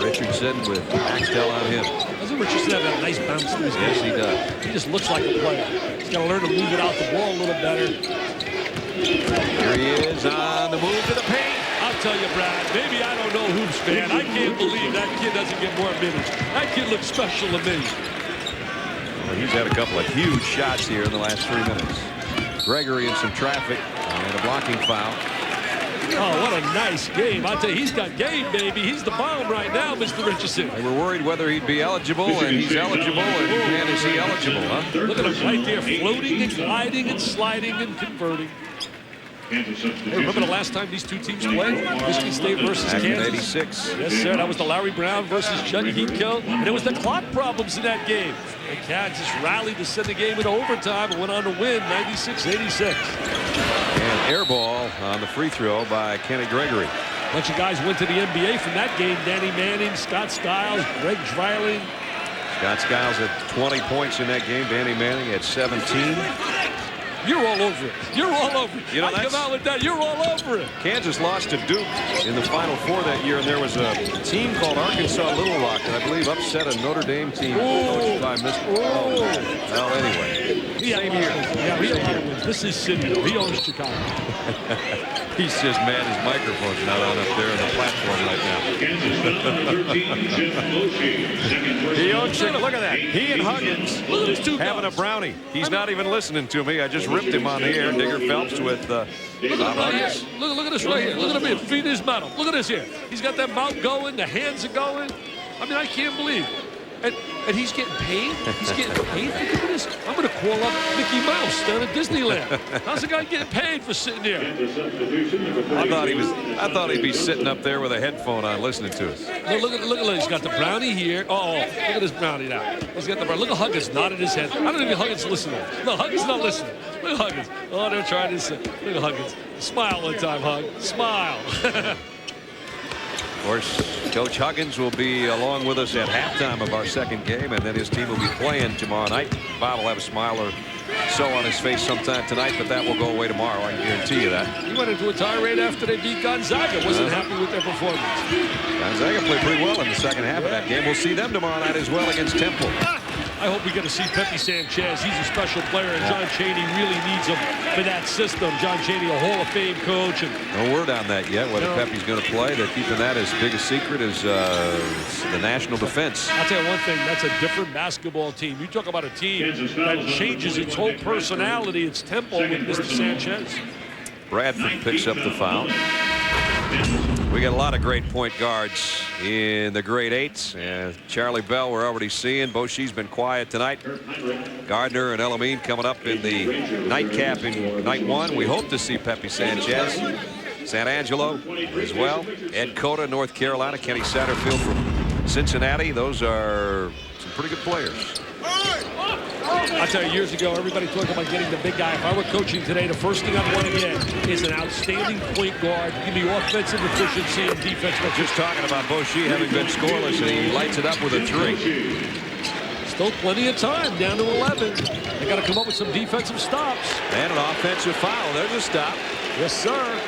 Richardson with Axtell on him. Doesn't Richardson have that nice bounce to his game? Yes, he does. He just looks like a player. He's got to learn to move it out the ball a little better. Here he is on the move to the paint. I'll tell you, Brad, maybe I don't know hoops, fan. I can't believe that kid doesn't get more minutes. That kid looks special to me. Well, he's had a couple of huge shots here in the last 3 minutes. Gregory in some traffic and a blocking foul. Oh, what a nice game. I'll tell you, he's got game, baby. He's the bomb right now, Mr. Richardson. They were worried whether he'd be eligible, and he's eligible, and man, is he eligible, huh? Look at him right there, floating and gliding and sliding and converting. Hey, remember the last time these two teams played? Michigan State versus Back in Kansas. '86. Yes, sir. That was the Larry Brown versus Judd Heathcote. And it was the clock problems in that game. And Kansas rallied to send the game into overtime and went on to win 96-86. And air ball on the free throw by Kenny Gregory. A bunch of guys went to the NBA from that game. Danny Manning, Scott Skiles, Greg Dreiling. Scott Skiles had 20 points in that game. Danny Manning had 17. You're all over it. You're all over it. You know, I come out with that. You're all over it. Kansas lost to Duke in the Final Four that year, and there was a team called Arkansas Little Rock that I believe upset a Notre Dame team. Coached by Mr. Oh, well, anyway, same year. Yeah, he had a lot of wins. This is City. He owns Chicago. He's just mad his microphone's not on up there on the platform right now. He owns Chicago. Look at that. He and Huggins having a brownie. He's not even listening to me. I just ripped him on the air. Digger Phelps with Look at this right here. Look at him here. Feet his metal. Look at this here. He's got that mouth going. The hands are going. I mean, I can't believe. And he's getting paid. He's getting paid. Look at this. I'm going to call up Mickey Mouse down at Disneyland. How's the guy getting paid for sitting there? I thought he'd be sitting up there with a headphone on listening to us. Look at he's got the brownie here. Oh, look at this brownie now. He's got the brownie. Look at Huggins nodding his head. I don't think Huggins listening. No, Huggins not listening. Look at Huggins. Oh, they're trying to say. Look at Huggins. Smile one time, Hug. Smile. Of course, Coach Huggins will be along with us at halftime of our second game, and then his team will be playing tomorrow night. Bob will have a smile or so on his face sometime tonight, but that will go away tomorrow. I can guarantee you that. He went into a tirade after they beat Gonzaga. Wasn't happy with their performance. Gonzaga played pretty well in the second half of that game. We'll see them tomorrow night as well against Temple. I hope we get to see Pepe Sanchez. He's a special player, and John Chaney really needs him for that system. John Chaney, a Hall of Fame coach. And no word on that yet, whether Pepe's going to play. They're keeping that as big a secret as the national defense. I'll tell you one thing, that's a different basketball team. You talk about a team that changes its whole personality. It's Temple with Mr. Sanchez. Bradford picks up the foul. We got a lot of great point guards in the grade 8s. Charlie Bell we're already seeing. Boshi's been quiet tonight. Gardner and Elamine coming up in the nightcap in night 1. We hope to see Pepe Sanchez. San Angelo as well. Ed Cota, North Carolina. Kenny Satterfield from Cincinnati. Those are some pretty good players. I tell you, years ago, everybody talked about getting the big guy. If I were coaching today, the first thing I'd want to get is an outstanding point guard. Give me offensive efficiency and defensive. Just talking about Boshi having been scoreless, and he lights it up with a 3. Still plenty of time, down to 11. They got to come up with some defensive stops. And an offensive foul. There's a stop. Yes, sir.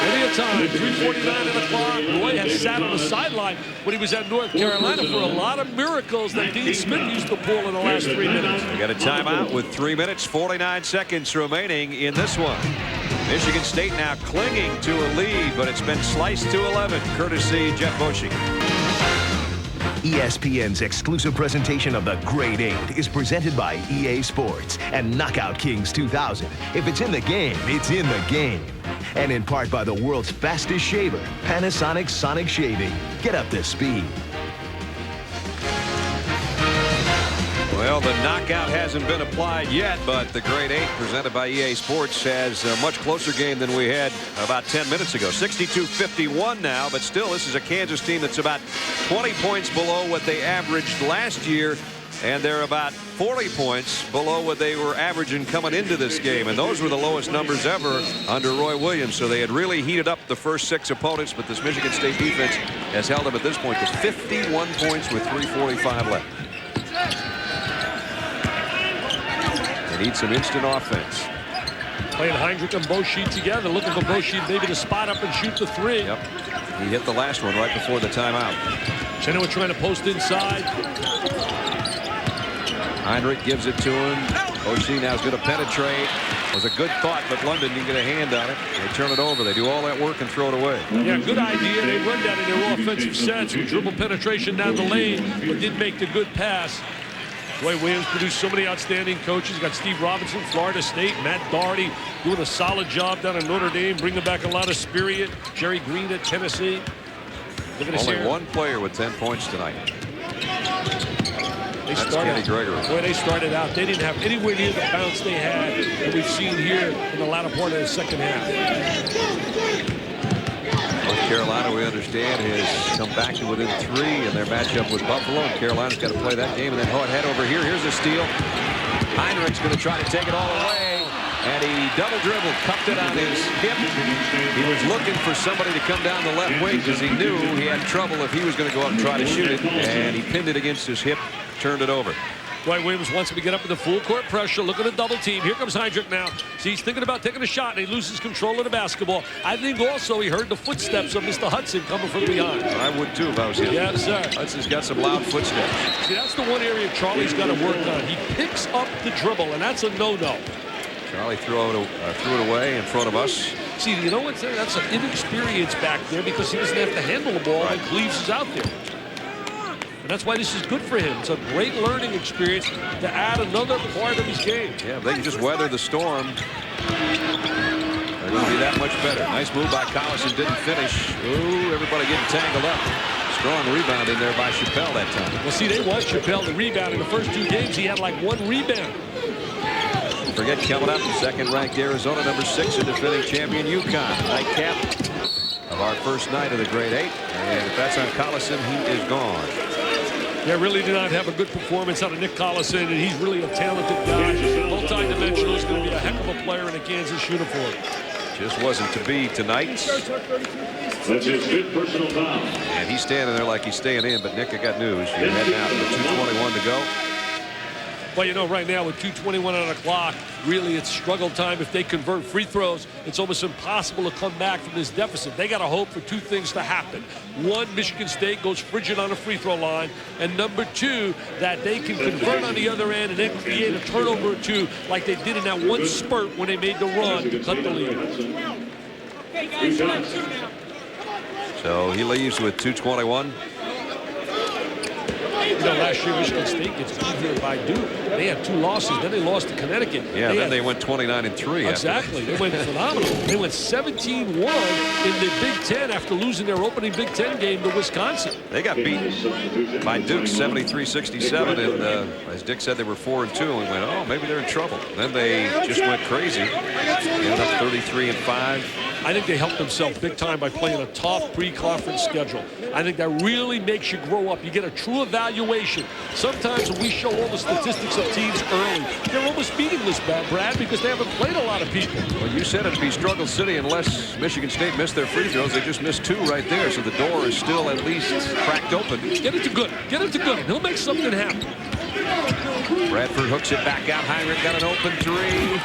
Plenty of time. 3:49 on the clock. Roy has sat on the sideline when he was at North Carolina for a lot of miracles that Dean Smith used to pull in the last 3 minutes. We got a timeout with 3 minutes, 49 seconds remaining in this one. Michigan State now clinging to a lead, but it's been sliced to 11, courtesy Jeff Boshi. ESPN's exclusive presentation of the Grade 8 is presented by EA Sports and Knockout Kings 2000. If it's in the game, it's in the game. And in part by the world's fastest shaver, Panasonic Sonic Shaving. Get up to speed. Well, the knockout hasn't been applied yet, but the Grade 8 presented by EA Sports has a much closer game than we had about 10 minutes ago. 62-51 now, but still, this is a Kansas team that's about 20 points below what they averaged last year, and they're about 40 points below what they were averaging coming into this game, and those were the lowest numbers ever under Roy Williams. So they had really heated up the first 6 opponents, but this Michigan State defense has held them at this point to 51 points with 3:45 left. They need some instant offense. Playing Heinrich and Boshi together, looking for Boshi maybe to spot up and shoot the 3. Yep. He hit the last one right before the timeout. Chenoweth trying to post inside. Heinrich gives it to him. Boshi now is going to penetrate. It was a good thought, but London didn't get a hand on it. They turn it over. They do all that work and throw it away. Yeah, good idea. They run down in their offensive sets with dribble penetration down the lane, but didn't make the good pass. Roy Williams produced so many outstanding coaches. Got Steve Robinson, Florida State, Matt Doherty doing a solid job down in Notre Dame, bringing back a lot of spirit. Jerry Green at Tennessee. Look at Only one player with 10 points tonight. They That's started, Kenny Gregory. Boy, they started out. They didn't have anywhere near the bounce they had that we've seen here in the latter part of the second half. North Carolina, we understand, has come back to within 3 in their matchup with Buffalo. And Carolina's got to play that game. And then head over here. Here's a steal. Heinrich's going to try to take it all away. And he double dribbled, cupped it on his hip. He was looking for somebody to come down the left wing because he knew he had trouble if he was going to go up and try to shoot it. And he pinned it against his hip, turned it over. Dwight Williams wants him to get up in the full court pressure. Look at the double team. Here comes Heinrich now. See, he's thinking about taking a shot, and he loses control of the basketball. I think also he heard the footsteps of Mr. Hudson coming from behind. I would too if I was him. Yes, sir. Hudson's got some loud footsteps. See, that's the one area Charlie's got to work on. He picks up the dribble, and that's a no-no. Charlie threw it away in front of us. See, you know what's there? That's an inexperience back there because he doesn't have to handle the ball when Cleaves is out there. And that's why this is good for him. It's a great learning experience to add another part of his game. Yeah, if they can just weather the storm, they're going to be that much better. Nice move by Collison, didn't finish. Ooh, everybody getting tangled up. Strong rebound in there by Chappelle that time. Well, see, they want Chappelle to rebound. In the first 2 games, he had like 1 rebound. Don't forget, coming up, second-ranked Arizona, number 6, and defending champion UConn. Nightcap of our first night of the Grade 8. And if that's on Collison, he is gone. Yeah, really did not have a good performance out of Nick Collison, and he's really a talented guy. Multi-dimensional. He's going to be a heck of a player in a Kansas uniform. Just wasn't to be tonight. That's his 5th personal foul. And he's standing there like he's staying in, but Nick, I got news. You're heading out with 2:21 to go. Well, you know, right now with 2:21 on the clock, really it's struggle time. If they convert free throws, it's almost impossible to come back from this deficit. They got to hope for 2 things to happen. 1, Michigan State goes frigid on the free throw line. And number 2, that they can convert on the other end and then create a turnover or 2 like they did in that one spurt when they made the run to cut the lead. So he leaves with 2:21. You know, last year Michigan State gets beat here by Duke. They had 2 losses. Then they lost to Connecticut. Yeah, then they went 29-3. Exactly. They went phenomenal. They went 17-1 in the Big Ten after losing their opening Big Ten game to Wisconsin. They got beaten by Duke 73-67, and as Dick said, they were 4-2, and we went, oh, maybe they're in trouble. Then they just went crazy. Ended up 33-5. I think they helped themselves big time by playing a tough pre-conference schedule. I think that really makes you grow up. You get a true evaluation. Sometimes when we show all the statistics of teams early, they're almost meaningless, Brad, because they haven't played a lot of people. Well, you said it'd be struggle city unless Michigan State missed their free throws. They just missed 2 right there, so the door is still at least cracked open. Get it to Gooden. Get it to Gooden. He'll make something happen. Bradford hooks it back out. Heinrich got an open 3.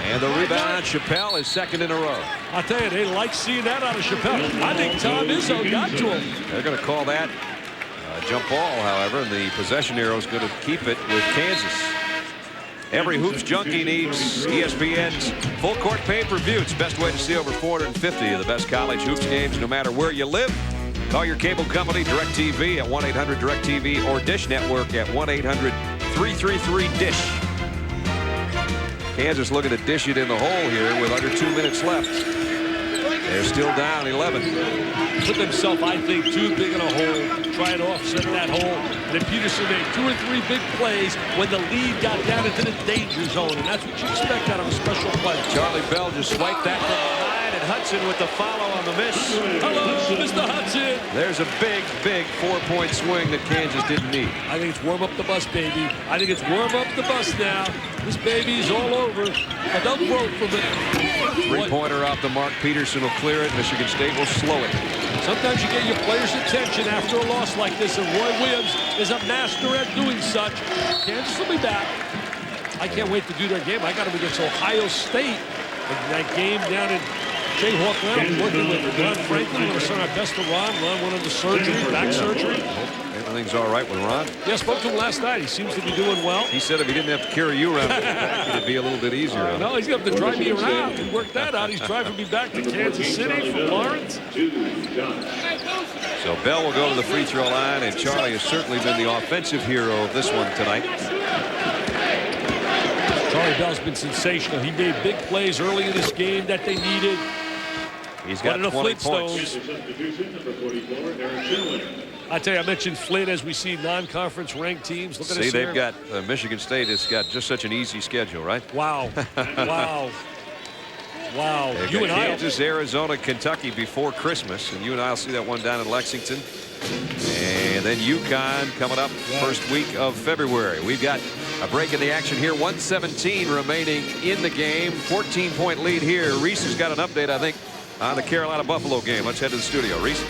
And the rebound, Chappelle is 2nd in a row. I'll tell you, they like seeing that out of Chappelle. I think Tom Izzo got to him. They're going to call that a jump ball, however, and the possession arrow is going to keep it with Kansas. Every Hoops junkie needs ESPN's full court pay-per-view. It's the best way to see over 450 of the best college hoops games, no matter where you live. Call your cable company, DirecTV, at 1-800-DirecTV, or Dish Network at 1-800-333-DISH. Kansas looking to dish it in the hole here with under 2 minutes left. They're still down 11. Put themselves, I think, too big in a hole. Try to offset that hole. And then Peterson made 2 or 3 big plays when the lead got down into the danger zone. And that's what you expect out of a special player. Charlie Bell just swiped that from behind, and Hudson with the follow on the miss. Hello, Mr. Hudson. There's a big, big 4-point swing that Kansas didn't need. I think it's warm up the bus, baby. I think it's warm up the bus now. This baby's all over. But they'll grow from it. 3-pointer off the mark. Peterson will clear it. Michigan State will slow it. Sometimes you get your players' attention after a loss like this, and Roy Williams is a master at doing such. Kansas will be back. I can't wait to do their game. I got them against Ohio State. And that game down in Jayhawk Lounge, working with Ron Franklin. We're going to send our best to Ron. Ron went under surgery, back surgery. Everything's all right with Ron. Yeah, I spoke to him last night. He seems to be doing well. He said if he didn't have to carry you around, it'd be a little bit easier. No, he's going to have to drive me around. He worked that out. He's driving me back to Kansas City from Lawrence. So Bell will go to the free throw line, and Charlie has certainly been the offensive hero of this one tonight. Charlie Bell's been sensational. He made big plays early in this game that they needed. He's got 20 points. I tell you, I mentioned Flint as we see non-conference ranked teams. Look at See, us they've here. got Michigan State has got just such an easy schedule, right? Wow. Wow. Wow. They've You got and I. Kansas, Arizona, Kentucky before Christmas, and you and I will see that one down in Lexington. And then UConn coming up first week of February. We've got a break in the action here. 1:17 remaining in the game. 14-point lead here. Reese has got an update, I think, on the Carolina-Buffalo game. Let's head to the studio. Reese.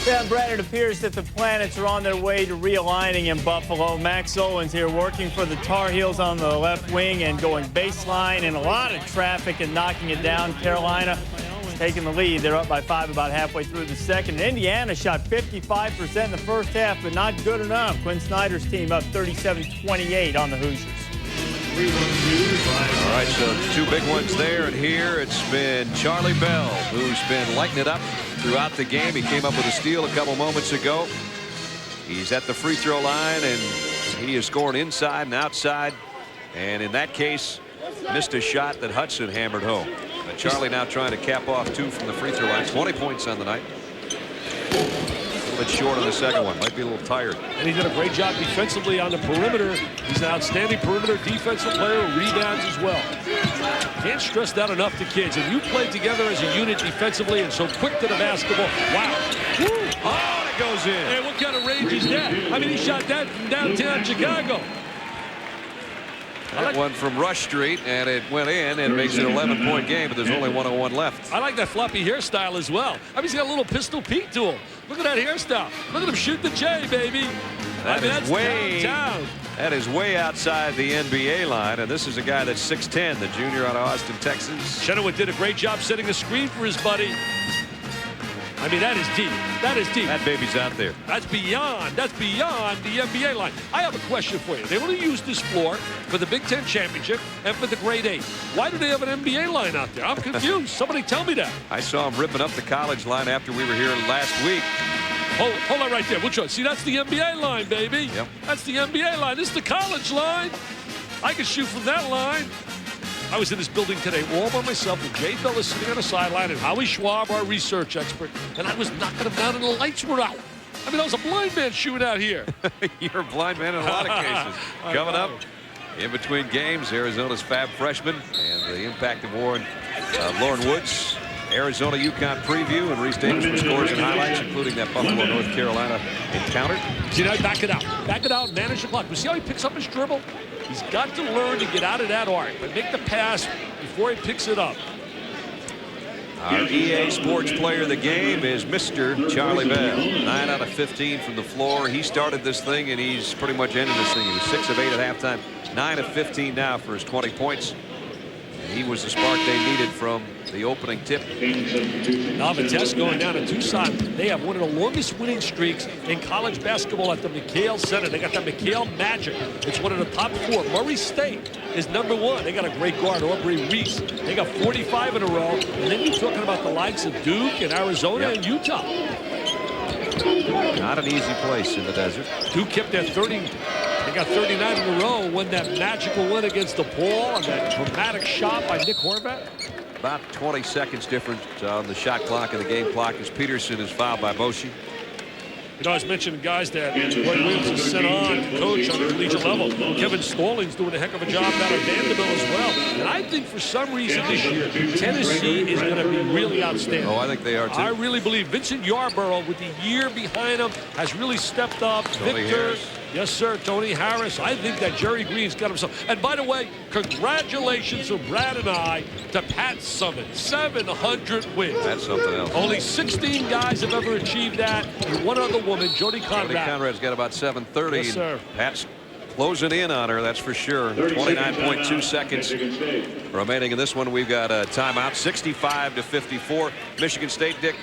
Yeah, Brad, it appears that the planets are on their way to realigning in Buffalo. Max Owens here working for the Tar Heels on the left wing and going baseline and a lot of traffic and knocking it down. Carolina is taking the lead. They're up by 5 about halfway through the second. Indiana shot 55% in the first half, but not good enough. Quinn Snyder's team up 37-28 on the Hoosiers. All right, so 2 big ones there, and here it's been Charlie Bell who's been lighting it up throughout the game. He came up with a steal a couple moments ago. He's at the free throw line, and he is scoring inside and outside, and in that case missed a shot that Hudson hammered home. But Charlie now trying to cap off 2 from the free throw line. 20 points on the night. A little bit short on the second one. Might be a little tired. And he did a great job defensively on the perimeter. He's an outstanding perimeter defensive player, rebounds as well. Can't stress that enough to kids. And you play together as a unit defensively and so quick to the basketball. Wow. Woo. Oh, it goes in. And what kind of range is that? I mean, he shot that from downtown Chicago. That one from Rush Street, and it went in, and it makes it an 11-point game, but there's only 101 left. I like that floppy hairstyle as well. I mean, he's got a little Pistol Pete to him. Look at that hairstyle. Look at him shoot the J, baby. That's way downtown. That is way outside the NBA line, and this is a guy that's 6'10", the junior out of Austin, Texas. Chenoweth did a great job setting a screen for his buddy. I mean, that is deep. That is deep. That baby's out there. That's beyond the NBA line. I have a question for you. They only use this floor for the Big Ten Championship and for the Grade 8. Why do they have an NBA line out there? I'm confused. Somebody tell me that. I saw him ripping up the college line after we were here last week. Hold on right there. Which one? See, that's the NBA line, baby. Yep. That's the NBA line. This is the college line. I can shoot from that line. I was in this building today all by myself with Jay Billis sitting on the sideline and Howie Schwab, our research expert, and I was knocking them down and the lights were out. I mean, I was a blind man shooting out here. You're a blind man in a lot of cases. Coming up in between games, Arizona's fab freshman and the impact of Lauren Woods. Arizona UConn preview and Reese Davis for scores and highlights, including that Buffalo North Carolina encounter. See, now back it out. Back it out, manage the clock. You see how he picks up his dribble? He's got to learn to get out of that arc, but make the pass before he picks it up. Our EA Sports player of the game is Mr. Charlie Bell. 9 out of 15 from the floor. He started this thing, and he's pretty much ended this thing. He was 6 of 8 at halftime. 9 of 15 now for his 20 points. And he was the spark they needed from the opening tip. Now Vitesse going down to Tucson. They have one of the longest winning streaks in college basketball at the McHale Center. They got the McHale Magic. It's one of the top 4. Murray State is #1. They got a great guard, Aubrey Reese. They got 45 in a row. And then you're talking about the likes of Duke and Arizona and Utah. Not an easy place in the desert. Duke kept their 30. They got 39 in a row. Won that magical win against DePaul and that dramatic shot by Nick Horvath. About 20 seconds difference on the shot clock and the game clock as Peterson is fouled by Boshi. You know, I was mentioning guys that Roy Williams has sent on to coach on the collegiate level. Kevin Stallings doing a heck of a job down at Vanderbilt as well. And I think for some reason this year, Tennessee is going to be really outstanding. Oh, I think they are too. I really believe Vincent Yarborough, with the year behind him, has really stepped up. Tony Victor, Harris. yes, sir, Tony Harris. I think that Jerry Green's got himself. And by the way, congratulations from Brad and I to Pat Summitt. 700 wins. That's something else. Only 16 guys have ever achieved that. And one other woman, Jody Conrad. Jody Conrad's got about 730. Yes, sir. Pat's closing in on her, that's for sure. 29.2 seconds remaining in this one. We've got a timeout. 65-54. Michigan State, Dick,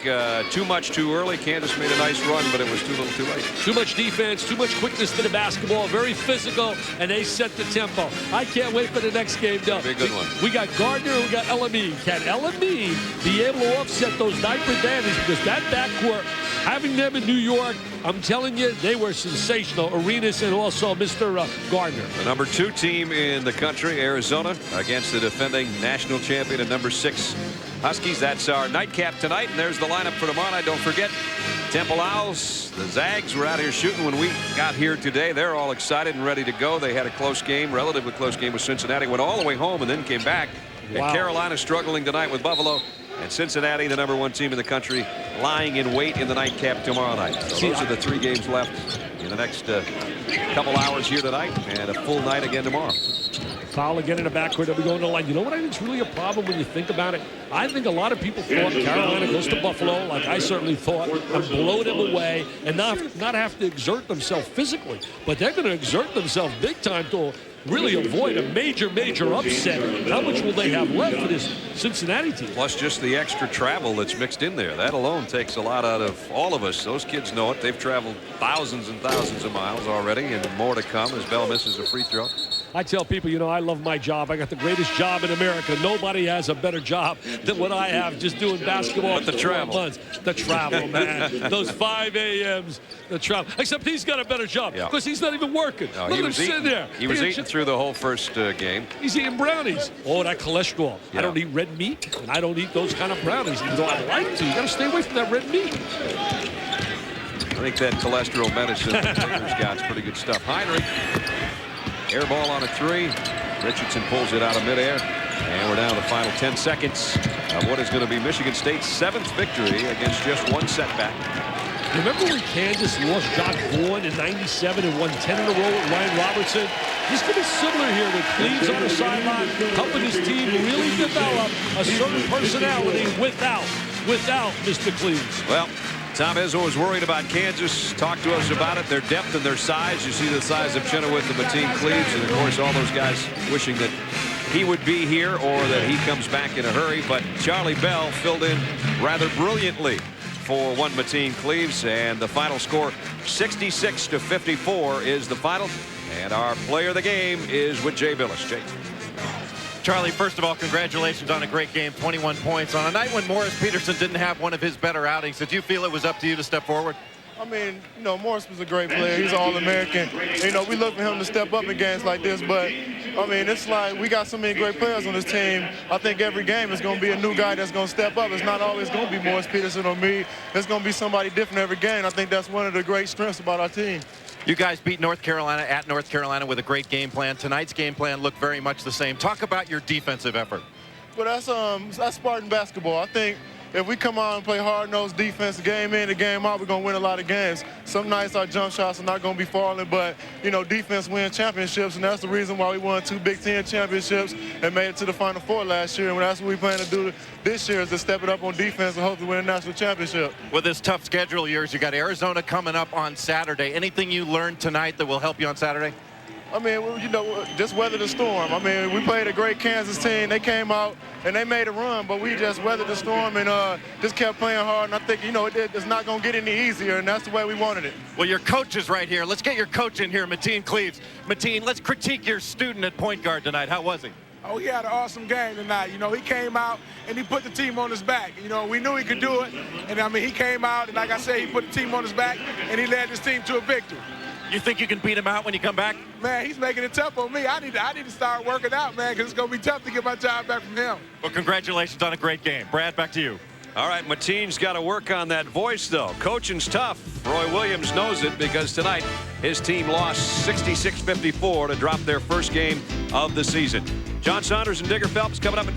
too much too early. Kansas made a nice run, but it was too little too late. Too much defense, too much quickness to the basketball, very physical, and they set the tempo. I can't wait for the next game, though. Be a good one. We got Gardner and we got LME. Can LME be able to offset those diaper advantages? Because that backcourt, having them in New York, I'm telling you, they were sensational. Arenas and also Mr. Gardner. The #2 team in the country, Arizona, against the defending national champion and #6 Huskies. That's our nightcap tonight, and there's the lineup for tomorrow night. Don't forget, Temple Owls, the Zags were out here shooting when we got here today. They're all excited and ready to go. They had a close game, relatively close game with Cincinnati, went all the way home and then came back. Wow. And Carolina struggling tonight with Buffalo. And Cincinnati, the #1 team in the country, lying in wait in the nightcap tomorrow night. So those are the 3 games left in the next couple hours here tonight, and a full night again tomorrow. Foul again in the backcourt. They'll be going to the line. You know what I think is really a problem when you think about it? I think a lot of people thought Carolina goes to Buffalo, like I certainly thought, and blow them away and not have to exert themselves physically. But they're going to exert themselves big time to really avoid a major upset. How much will they have left for this Cincinnati team? Plus just the extra travel that's mixed in there. That alone takes a lot out of all of us. Those kids know it. They've traveled thousands and thousands of miles already, and more to come as Bell misses a free throw. I tell people, you know, I love my job. I got the greatest job in America. Nobody has a better job than what I have just doing basketball. But the travel. Months. The travel, man. Those 5 a.m.s, the travel. Except he's got a better job because he's not even working. No, Look at him sitting there. He was eating through the whole first game. He's eating brownies. Oh, that cholesterol. Yeah. I don't eat red meat, and I don't eat those kind of brownies, even though I'd like to. You got to stay away from that red meat. I think that cholesterol medicine that Taylor's got is pretty good stuff. Heinrich, air ball on a 3. Richardson pulls it out of midair. And we're down to the final 10 seconds of what is going to be Michigan State's 7th victory against just 1 setback. Remember when Kansas lost Jock Vaughn in '97 and won 10 in a row with Ryan Robertson? This could be similar here with Cleves on the sideline, helping his team really develop a certain personality without Mr. Cleves. Well, Tom Izzo was worried about Kansas. Talked to us about it, their depth and their size. You see the size of Chenoweth and Mateen Cleves, and of course all those guys wishing that he would be here or that he comes back in a hurry. But Charlie Bell filled in rather brilliantly for one Mateen Cleves, and the final score 66-54 is the final. And our player of the game is with Jay Billis. Jay. Charlie, first of all, congratulations on a great game. 21 points on a night when Morris Peterson didn't have one of his better outings. Did you feel it was up to you to step forward? I mean, you know, Morris was a great player. He's All-American. You know, we look for him to step up in games like this, but, I mean, it's like we got so many great players on this team. I think every game is going to be a new guy that's going to step up. It's not always going to be Morris Peterson or me. It's going to be somebody different every game. I think that's one of the great strengths about our team. You guys beat North Carolina at North Carolina with a great game plan. Tonight's game plan looked very much the same. Talk about your defensive effort. Well, that's Spartan basketball. I think if we come out and play hard-nosed defense game in and game out, we're going to win a lot of games. Some nights our jump shots are not going to be falling, but, you know, defense wins championships, and that's the reason why we won 2 Big Ten championships and made it to the Final Four last year. And that's what we plan to do this year, is to step it up on defense and hopefully win a national championship. With this tough schedule of yours, you got Arizona coming up on Saturday. Anything you learned tonight that will help you on Saturday? I mean, you know, just weather the storm. I mean, we played a great Kansas team. They came out and they made a run, but we just weathered the storm and just kept playing hard. And I think, you know, it's not going to get any easier, and that's the way we wanted it. Well, your coach is right here. Let's get your coach in here, Mateen Cleves. Mateen, let's critique your student at point guard tonight. How was he? Oh, he had an awesome game tonight. You know, he came out and he put the team on his back. You know, we knew he could do it. And, I mean, he came out, and like I said, he put the team on his back, and he led his team to a victory. You think you can beat him out when you come back? Man, he's making it tough on me. I need to start working out, man, because it's going to be tough to get my job back from him. Well, congratulations on a great game. Brad, back to you. All right, Mateen's got to work on that voice, though. Coaching's tough. Roy Williams knows it because tonight his team lost 66-54 to drop their first game of the season. John Saunders and Digger Phelps coming up.